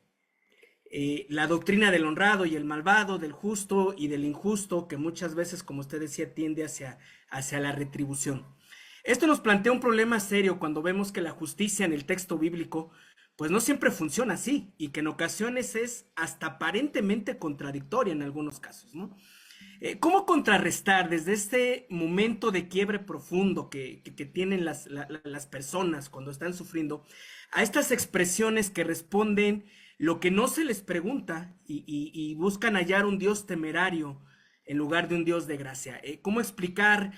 La doctrina del honrado y el malvado, del justo y del injusto, que muchas veces, como usted decía, tiende hacia la retribución. Esto nos plantea un problema serio cuando vemos que la justicia en el texto bíblico, pues no siempre funciona así, y que en ocasiones es hasta aparentemente contradictoria en algunos casos, ¿no? ¿Cómo contrarrestar desde este momento de quiebre profundo que tienen las personas cuando están sufriendo a estas expresiones que responden lo que no se les pregunta y buscan hallar un Dios temerario en lugar de un Dios de gracia? ¿Cómo explicar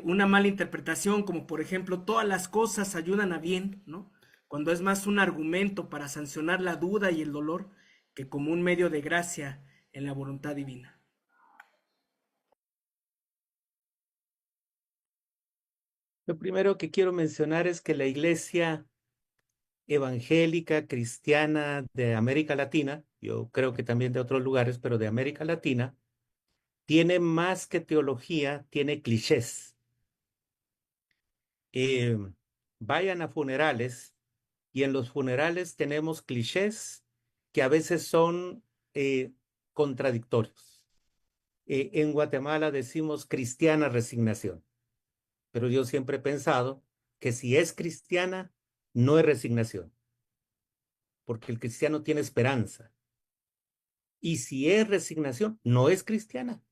una mala interpretación como por ejemplo todas las cosas ayudan a bien, ¿no? Cuando es más un argumento para sancionar la duda y el dolor que como un medio de gracia en la voluntad divina? Lo primero que quiero mencionar es que la iglesia evangélica cristiana de América Latina, yo creo que también de otros lugares, pero de América Latina, tiene más que teología, tiene clichés. Eh, Vayan a funerales y en los funerales tenemos clichés que a veces son contradictorios. En Guatemala decimos cristiana resignación, pero yo siempre he pensado que si es cristiana, no es resignación, porque el cristiano tiene esperanza. Y si es resignación, no es cristiana,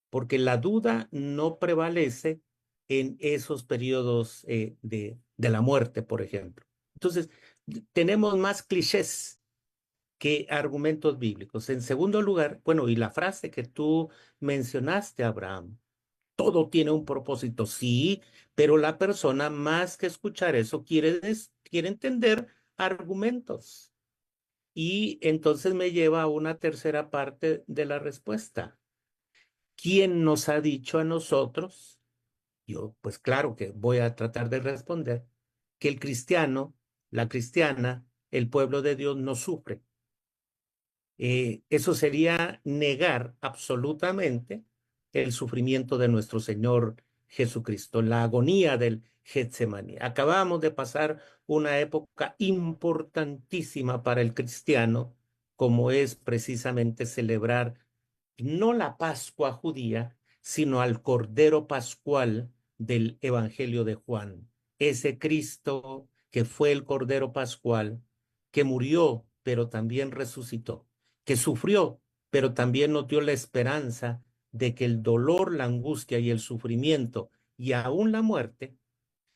porque la duda no prevalece en esos periodos de la muerte, por ejemplo. Entonces, tenemos más clichés que argumentos bíblicos. En segundo lugar, bueno, y la frase que tú mencionaste, Abraham, todo tiene un propósito, sí, pero la persona más que escuchar eso quiere entender argumentos. Y entonces me lleva a una tercera parte de la respuesta. ¿Quién nos ha dicho a nosotros? Yo, pues claro que voy a tratar de responder que el cristiano, la cristiana, el pueblo de Dios no sufre. Eso sería negar absolutamente el sufrimiento de nuestro Señor Jesucristo, la agonía del Getsemaní. Acabamos de pasar una época importantísima para el cristiano, como es precisamente celebrar no la Pascua judía, sino al Cordero Pascual del Evangelio de Juan. Ese Cristo que fue el Cordero Pascual, que murió, pero también resucitó, que sufrió, pero también nos dio la esperanza de que el dolor, la angustia y el sufrimiento y aún la muerte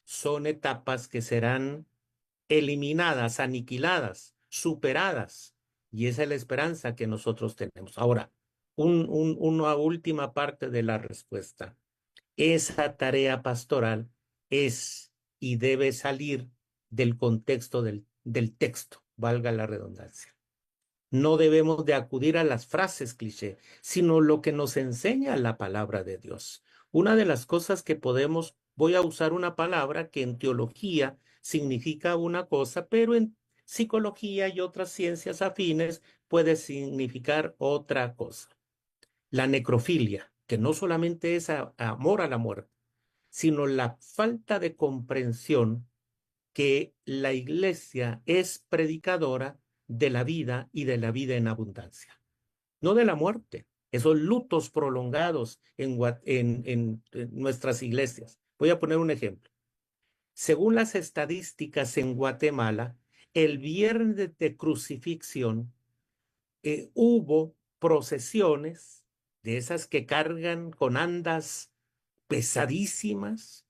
son etapas que serán eliminadas, aniquiladas, superadas. Y esa es la esperanza que nosotros tenemos. Ahora, una última parte de la respuesta. Esa tarea pastoral es y debe salir del contexto del texto, valga la redundancia. No debemos de acudir a las frases cliché, sino lo que nos enseña la palabra de Dios. Una de las cosas que podemos, voy a usar una palabra que en teología significa una cosa, pero en psicología y otras ciencias afines puede significar otra cosa. La necrofilia, que no solamente es amor a la muerte, sino la falta de comprensión que la iglesia es predicadora de la vida y de la vida en abundancia, no de la muerte, esos lutos prolongados en nuestras iglesias. Voy a poner un ejemplo. Según las estadísticas en Guatemala, el viernes de crucifixión hubo procesiones de esas que cargan con andas pesadísimas,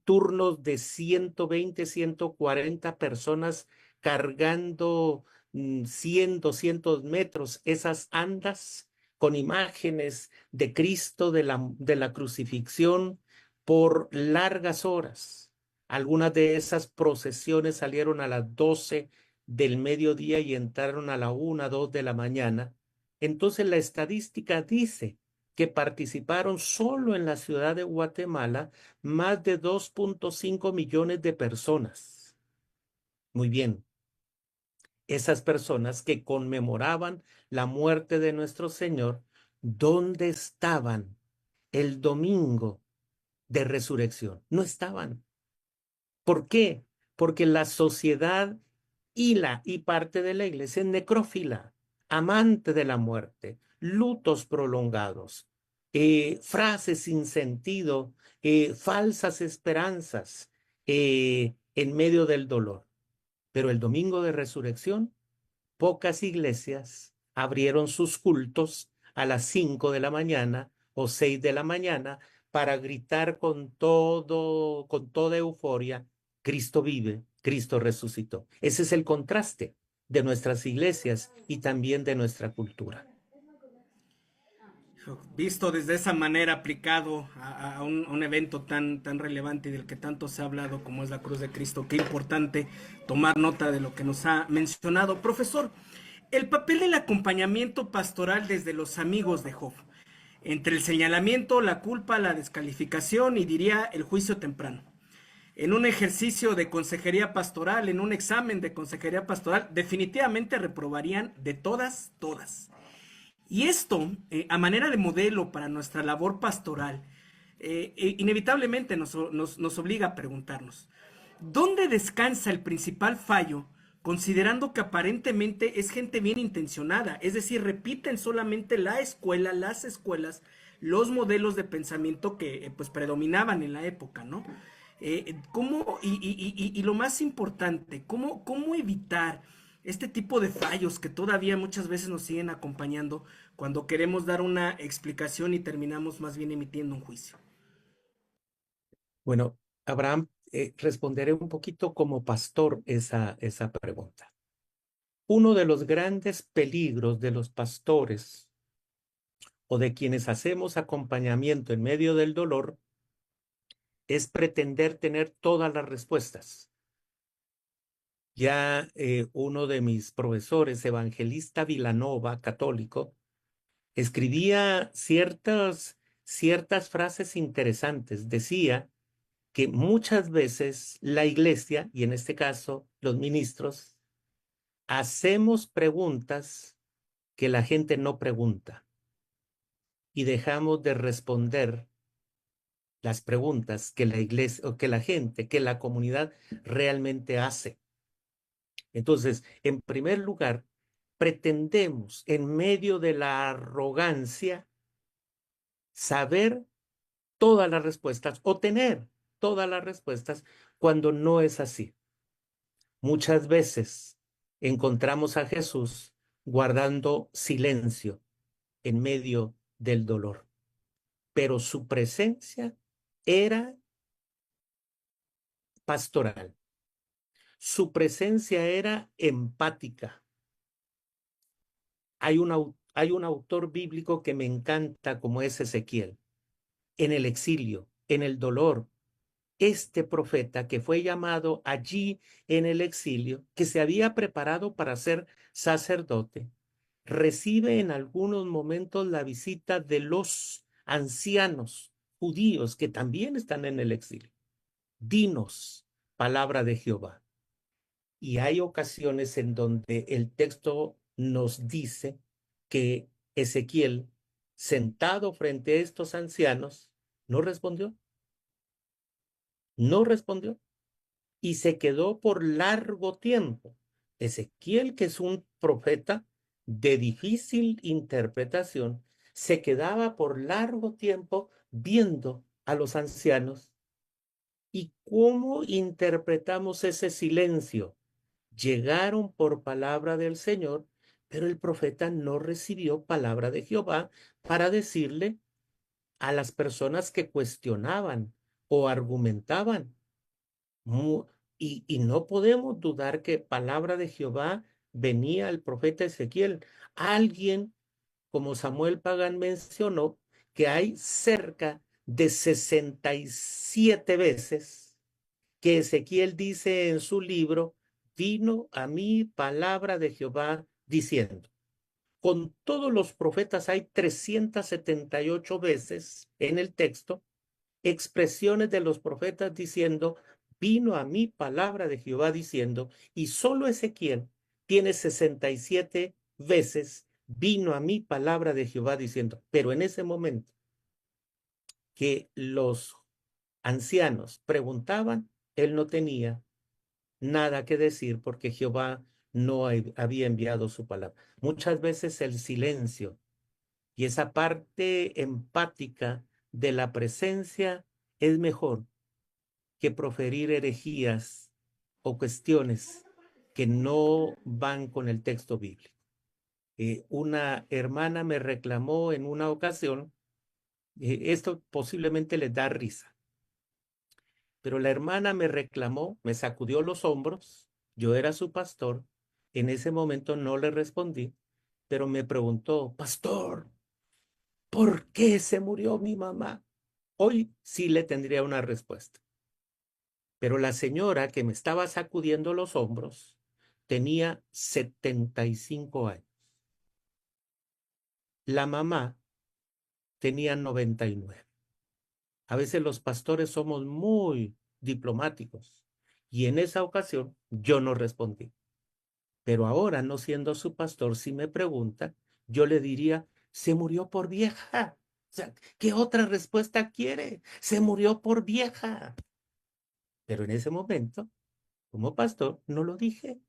turnos de 120, 140 personas cargando 100, 200 metros, esas andas con imágenes de Cristo de la crucifixión por largas horas. Algunas de esas procesiones salieron a las 12 del mediodía y entraron a la 1, 2 de la mañana. Entonces la estadística dice que participaron solo en la ciudad de Guatemala más de 2.5 millones de personas. Muy bien. Esas personas que conmemoraban la muerte de nuestro Señor, ¿dónde estaban el domingo de resurrección? No estaban. ¿Por qué? Porque la sociedad y parte de la iglesia es necrófila, amante de la muerte, lutos prolongados, frases sin sentido, falsas esperanzas en medio del dolor. Pero el domingo de resurrección, pocas iglesias abrieron sus cultos a las 5 de la mañana o 6 de la mañana para gritar con toda euforia, Cristo vive, Cristo resucitó. Ese es el contraste de nuestras iglesias y también de nuestra cultura. Visto desde esa manera, aplicado a un evento tan relevante y del que tanto se ha hablado como es la cruz de Cristo, qué importante tomar nota de lo que nos ha mencionado. Profesor, el papel del acompañamiento pastoral desde los amigos de Job, entre el señalamiento, la culpa, la descalificación y diría el juicio temprano. En un ejercicio de consejería pastoral, en un examen de consejería pastoral, definitivamente reprobarían de todas. Y esto, a manera de modelo para nuestra labor pastoral, inevitablemente nos obliga a preguntarnos, ¿dónde descansa el principal fallo, considerando que aparentemente es gente bien intencionada? Es decir, repiten solamente las escuelas, los modelos de pensamiento que pues predominaban en la época, ¿no? Y lo más importante, ¿cómo evitar este tipo de fallos que todavía muchas veces nos siguen acompañando cuando queremos dar una explicación y terminamos más bien emitiendo un juicio? Bueno, Abraham, responderé un poquito como pastor esa pregunta. Uno de los grandes peligros de los pastores o de quienes hacemos acompañamiento en medio del dolor es pretender tener todas las respuestas. Ya uno de mis profesores, Evangelista Vilanova, católico, escribía ciertas frases interesantes. Decía que muchas veces la iglesia, y en este caso los ministros, hacemos preguntas que la gente no pregunta y dejamos de responder las preguntas que la iglesia o que la gente, que la comunidad realmente hace. Entonces, en primer lugar, pretendemos en medio de la arrogancia saber todas las respuestas o tener todas las respuestas cuando no es así. Muchas veces encontramos a Jesús guardando silencio en medio del dolor, pero su presencia era pastoral. Su presencia era empática. Hay un autor bíblico que me encanta como es Ezequiel. En el exilio, en el dolor, este profeta que fue llamado allí en el exilio, que se había preparado para ser sacerdote, recibe en algunos momentos la visita de los ancianos judíos que también están en el exilio. Dinos, palabra de Jehová. Y hay ocasiones en donde el texto nos dice que Ezequiel, sentado frente a estos ancianos, no respondió y se quedó por largo tiempo. Ezequiel, que es un profeta de difícil interpretación, se quedaba por largo tiempo viendo a los ancianos. ¿Y cómo interpretamos ese silencio? Llegaron por palabra del Señor, pero el profeta no recibió palabra de Jehová para decirle a las personas que cuestionaban o argumentaban. Y no podemos dudar que palabra de Jehová venía al profeta Ezequiel. Alguien, como Samuel Pagán mencionó, que hay cerca de 67 veces que Ezequiel dice en su libro, vino a mí palabra de Jehová diciendo. Con todos los profetas hay 378 veces en el texto expresiones de los profetas diciendo, vino a mí palabra de Jehová diciendo, y solo Ezequiel tiene 67 veces, vino a mí palabra de Jehová diciendo. Pero en ese momento que los ancianos preguntaban, él no tenía nada que decir porque Jehová no había enviado su palabra. Muchas veces el silencio y esa parte empática de la presencia es mejor que proferir herejías o cuestiones que no van con el texto bíblico. Una hermana me reclamó en una ocasión, esto posiblemente les da risa, pero la hermana me reclamó, me sacudió los hombros, yo era su pastor, en ese momento no le respondí, pero me preguntó, pastor, ¿por qué se murió mi mamá? Hoy sí le tendría una respuesta, pero la señora que me estaba sacudiendo los hombros tenía 75 años. La mamá tenía 99. A veces los pastores somos muy diplomáticos y en esa ocasión yo no respondí. Pero ahora, no siendo su pastor, si me pregunta, yo le diría, se murió por vieja. O sea, ¿qué otra respuesta quiere? Se murió por vieja. Pero en ese momento, como pastor, no lo dije.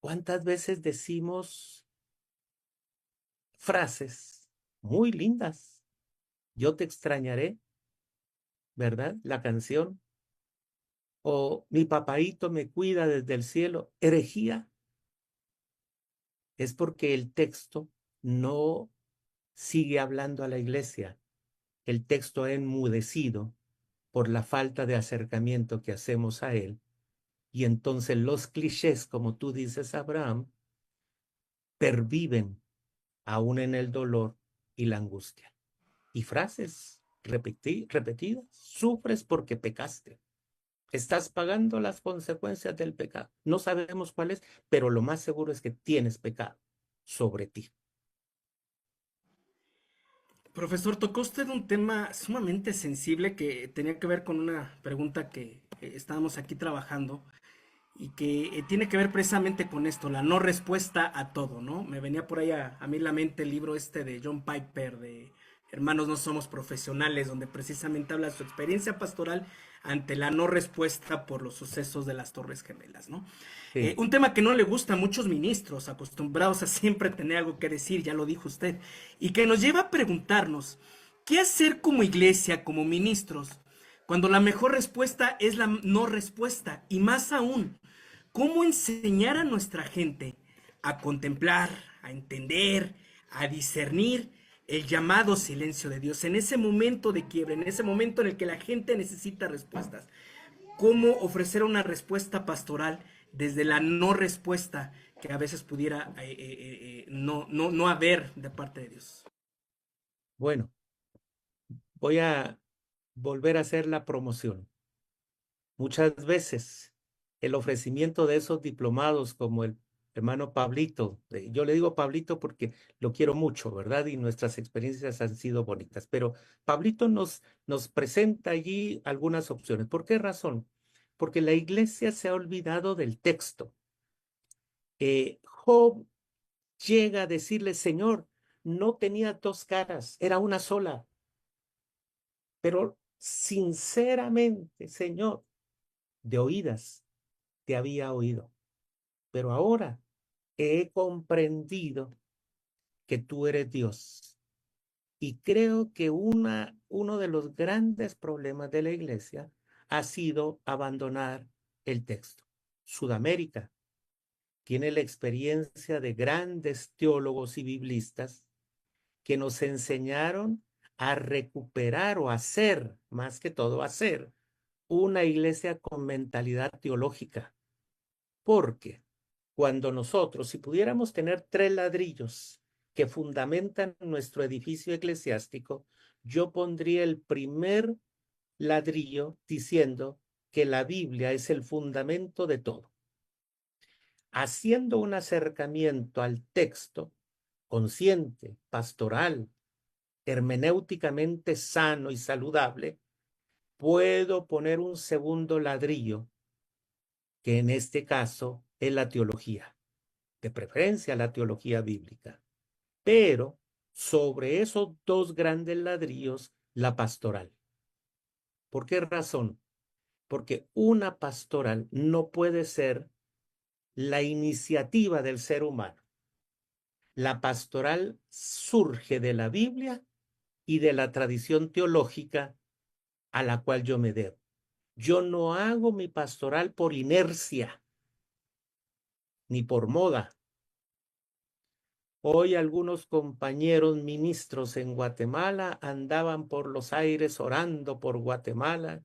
¿Cuántas veces decimos frases muy lindas? Yo te extrañaré, ¿verdad? La canción. O mi papaíto me cuida desde el cielo. Herejía. Es porque el texto no sigue hablando a la iglesia. El texto ha enmudecido por la falta de acercamiento que hacemos a él. Y entonces los clichés, como tú dices, Abraham, perviven aún en el dolor y la angustia. Y frases repetidas, sufres porque pecaste. Estás pagando las consecuencias del pecado. No sabemos cuál es, pero lo más seguro es que tienes pecado sobre ti. Profesor, tocó usted un tema sumamente sensible que tenía que ver con una pregunta que estábamos aquí trabajando y que tiene que ver precisamente con esto, la no respuesta a todo, ¿no? Me venía por ahí a mí la mente el libro este de John Piper, de Hermanos no somos profesionales, donde precisamente habla de su experiencia pastoral ante la no respuesta por los sucesos de las Torres Gemelas, ¿no? Sí. Un tema que no le gusta a muchos ministros, acostumbrados a siempre tener algo que decir, ya lo dijo usted, y que nos lleva a preguntarnos, ¿qué hacer como iglesia, como ministros, cuando la mejor respuesta es la no respuesta? Y más aún, ¿cómo enseñar a nuestra gente a contemplar, a entender, a discernir el llamado silencio de Dios en ese momento de quiebre, en ese momento en el que la gente necesita respuestas? ¿Cómo ofrecer una respuesta pastoral desde la no respuesta que a veces pudiera no haber de parte de Dios? Bueno, voy a volver a hacer la promoción. Muchas veces el ofrecimiento de esos diplomados como el hermano Pablito, yo le digo Pablito porque lo quiero mucho, ¿verdad? Y nuestras experiencias han sido bonitas, pero Pablito nos presenta allí algunas opciones. ¿Por qué razón? Porque la iglesia se ha olvidado del texto. Job llega a decirle, Señor, no tenía dos caras, era una sola. Pero sinceramente, Señor, de oídas te había oído, pero ahora he comprendido que tú eres Dios. Y creo que uno de los grandes problemas de la iglesia ha sido abandonar el texto. Sudamérica tiene la experiencia de grandes teólogos y biblistas que nos enseñaron a recuperar o hacer, más que todo hacer, una iglesia con mentalidad teológica. Porque cuando nosotros, si pudiéramos tener 3 ladrillos que fundamentan nuestro edificio eclesiástico, yo pondría el primer ladrillo diciendo que la Biblia es el fundamento de todo. Haciendo un acercamiento al texto consciente, pastoral, hermenéuticamente sano y saludable, puedo poner un segundo ladrillo, que en este caso es la teología, de preferencia la teología bíblica. Pero sobre esos 2 grandes ladrillos, la pastoral. ¿Por qué razón? Porque una pastoral no puede ser la iniciativa del ser humano. La pastoral surge de la Biblia y de la tradición teológica a la cual yo me debo. Yo no hago mi pastoral por inercia, ni por moda. Hoy algunos compañeros ministros en Guatemala andaban por los aires orando por Guatemala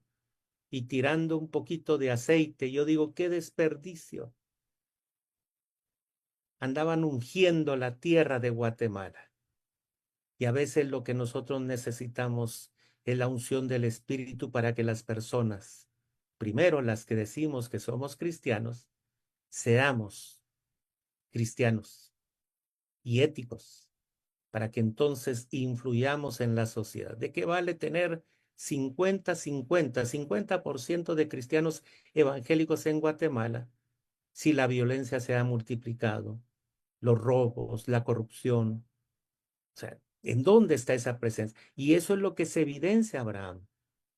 y tirando un poquito de aceite. Yo digo, qué desperdicio. Andaban ungiendo la tierra de Guatemala. Y a veces lo que nosotros necesitamos es la unción del Espíritu para que las personas, primero las que decimos que somos cristianos, seamos cristianos y éticos, para que entonces influyamos en la sociedad. ¿De qué vale tener 50% de cristianos evangélicos en Guatemala si la violencia se ha multiplicado, los robos, la corrupción? O sea, ¿en dónde está esa presencia? Y eso es lo que se evidencia, Abraham,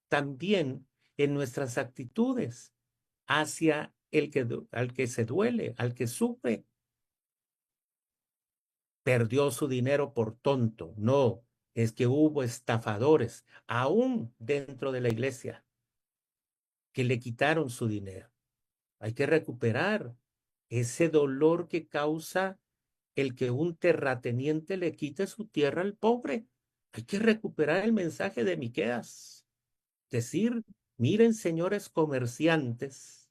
también en nuestras actitudes hacia al que se duele, al que sufre. Perdió su dinero por tonto. No, es que hubo estafadores, aún dentro de la iglesia, que le quitaron su dinero. Hay que recuperar ese dolor que causa el que un terrateniente le quite su tierra al pobre. Hay que recuperar el mensaje de Miqueas. Decir, miren, señores comerciantes,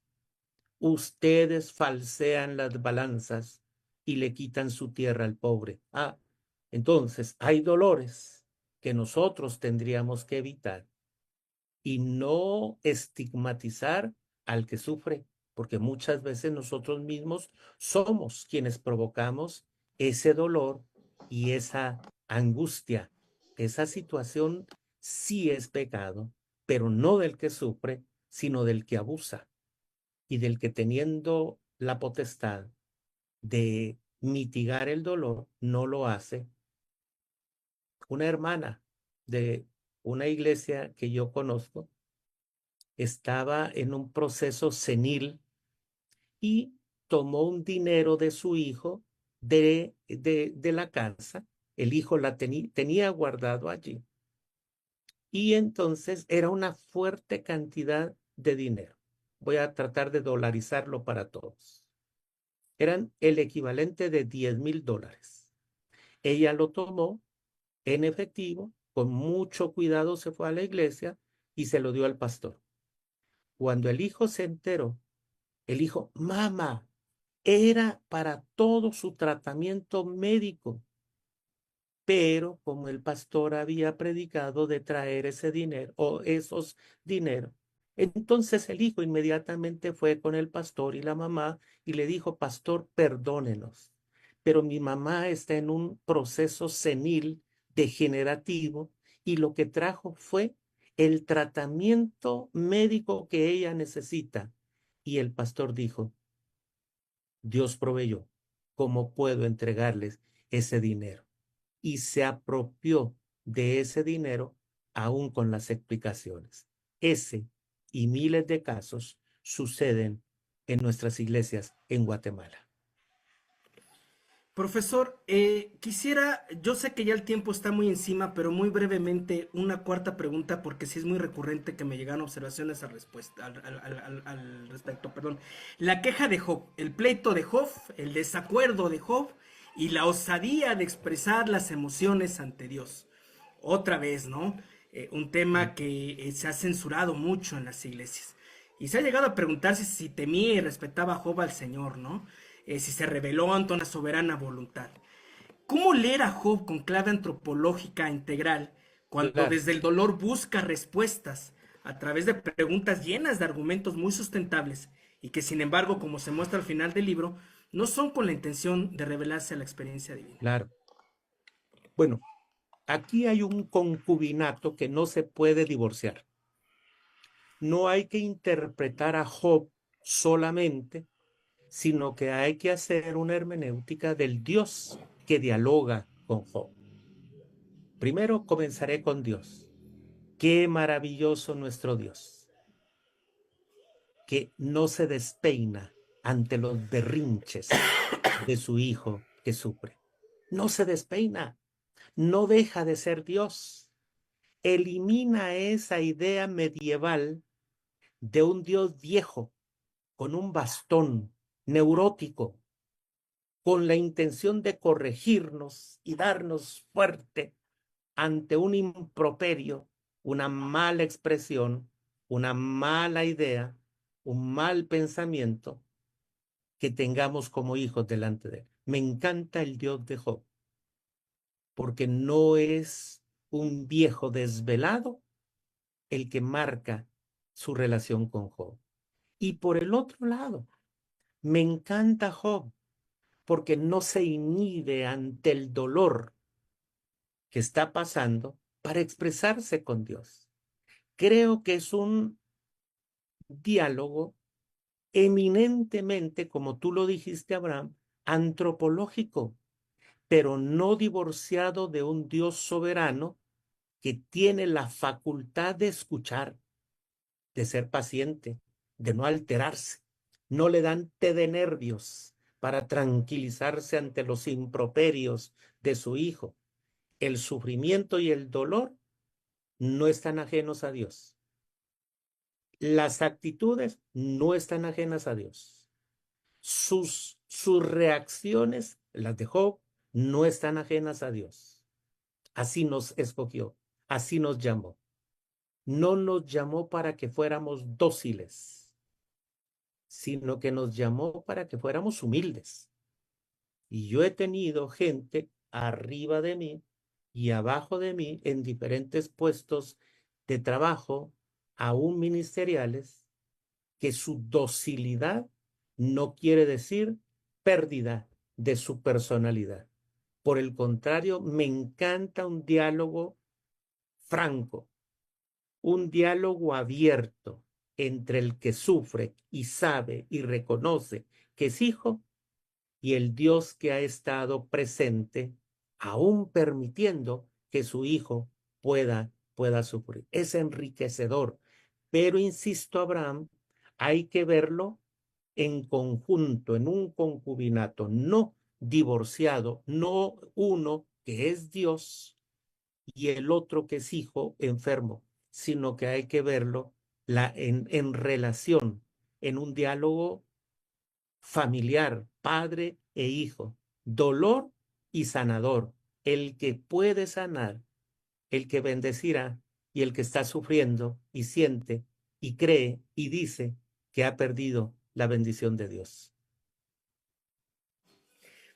ustedes falsean las balanzas y le quitan su tierra al pobre. Entonces hay dolores que nosotros tendríamos que evitar y no estigmatizar al que sufre, porque muchas veces nosotros mismos somos quienes provocamos ese dolor y esa angustia. Esa situación sí es pecado, pero no del que sufre, sino del que abusa y del que, teniendo la potestad de mitigar el dolor, no lo hace. Una hermana de una iglesia que yo conozco estaba en un proceso senil y tomó un dinero de su hijo de la casa. El hijo la tenía guardado allí. Y entonces era una fuerte cantidad de dinero. Voy a tratar de dolarizarlo para todos. Eran el equivalente de $10,000. Ella lo tomó en efectivo, con mucho cuidado se fue a la iglesia y se lo dio al pastor. Cuando el hijo se enteró, el hijo, mamá, era para todo su tratamiento médico, pero como el pastor había predicado de traer ese dinero o esos dineros, entonces el hijo inmediatamente fue con el pastor y la mamá y le dijo, pastor, perdónenos, pero mi mamá está en un proceso senil degenerativo y lo que trajo fue el tratamiento médico que ella necesita. Y el pastor dijo, Dios proveyó, ¿cómo puedo entregarles ese dinero? Y se apropió de ese dinero aún con las explicaciones. Ese y miles de casos suceden en nuestras iglesias en Guatemala. Profesor, yo sé que ya el tiempo está muy encima, pero muy brevemente una cuarta pregunta, porque sí es muy recurrente que me llegan observaciones al respecto. Perdón. La queja de Job, el pleito de Job, el desacuerdo de Job y la osadía de expresar las emociones ante Dios. Otra vez, ¿no? Un tema que se ha censurado mucho en las iglesias. Y se ha llegado a preguntarse si temía y respetaba Job al Señor, ¿no? Si se reveló ante una soberana voluntad. ¿Cómo leer a Job con clave antropológica integral cuando Claro, desde el dolor busca respuestas a través de preguntas llenas de argumentos muy sustentables y que sin embargo, como se muestra al final del libro, no son con la intención de revelarse a la experiencia divina? claro. Bueno, aquí hay un concubinato que no se puede divorciar. No hay que interpretar a Job solamente, sino que hay que hacer una hermenéutica del Dios que dialoga con Job. Primero comenzaré con Dios. Qué maravilloso nuestro Dios, que no se despeina ante los berrinches de su hijo que sufre. No se despeina, no deja de ser Dios. Elimina esa idea medieval de un Dios viejo, con un bastón, neurótico, con la intención de corregirnos y darnos fuerte ante un improperio, una mala expresión, una mala idea, un mal pensamiento que tengamos como hijos delante de él. Me encanta el Dios de Job, porque no es un viejo desvelado el que marca su relación con Job. Y por el otro lado, me encanta Job, porque no se inhibe ante el dolor que está pasando para expresarse con Dios. Creo que es un diálogo eminentemente, como tú lo dijiste, Abraham, antropológico, pero no divorciado de un Dios soberano que tiene la facultad de escuchar, de ser paciente, de no alterarse. No le dan té de nervios para tranquilizarse ante los improperios de su hijo. El sufrimiento y el dolor no están ajenos a Dios. Las actitudes no están ajenas a Dios. Sus reacciones, las de Job, no están ajenas a Dios. Así nos escogió, así nos llamó. No nos llamó para que fuéramos dóciles, sino que nos llamó para que fuéramos humildes. Y yo he tenido gente arriba de mí y abajo de mí en diferentes puestos de trabajo, aún ministeriales, que su docilidad no quiere decir pérdida de su personalidad. Por el contrario, me encanta un diálogo franco, un diálogo abierto entre el que sufre y sabe y reconoce que es hijo y el Dios que ha estado presente, aún permitiendo que su hijo pueda sufrir. Es enriquecedor, pero insisto, Abraham, hay que verlo en conjunto, en un concubinato, no divorciado, no uno que es Dios y el otro que es hijo enfermo, sino que hay que verlo en relación, en un diálogo familiar, padre e hijo, dolor y sanador, el que puede sanar, el que bendecirá y el que está sufriendo y siente y cree y dice que ha perdido la bendición de Dios.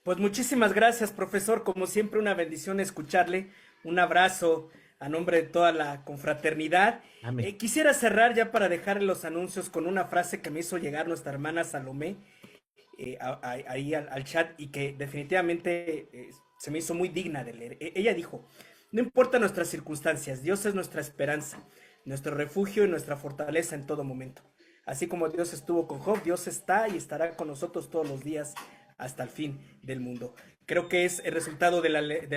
Pues muchísimas gracias, profesor. Como siempre, una bendición escucharle. Un abrazo a nombre de toda la confraternidad. Amén. Quisiera cerrar ya para dejarle los anuncios con una frase que me hizo llegar nuestra hermana Salomé ahí al chat y que definitivamente se me hizo muy digna de leer. Ella dijo, no importa nuestras circunstancias, Dios es nuestra esperanza, nuestro refugio y nuestra fortaleza en todo momento. Así como Dios estuvo con Job, Dios está y estará con nosotros todos los días hasta el fin del mundo. Creo que es el resultado de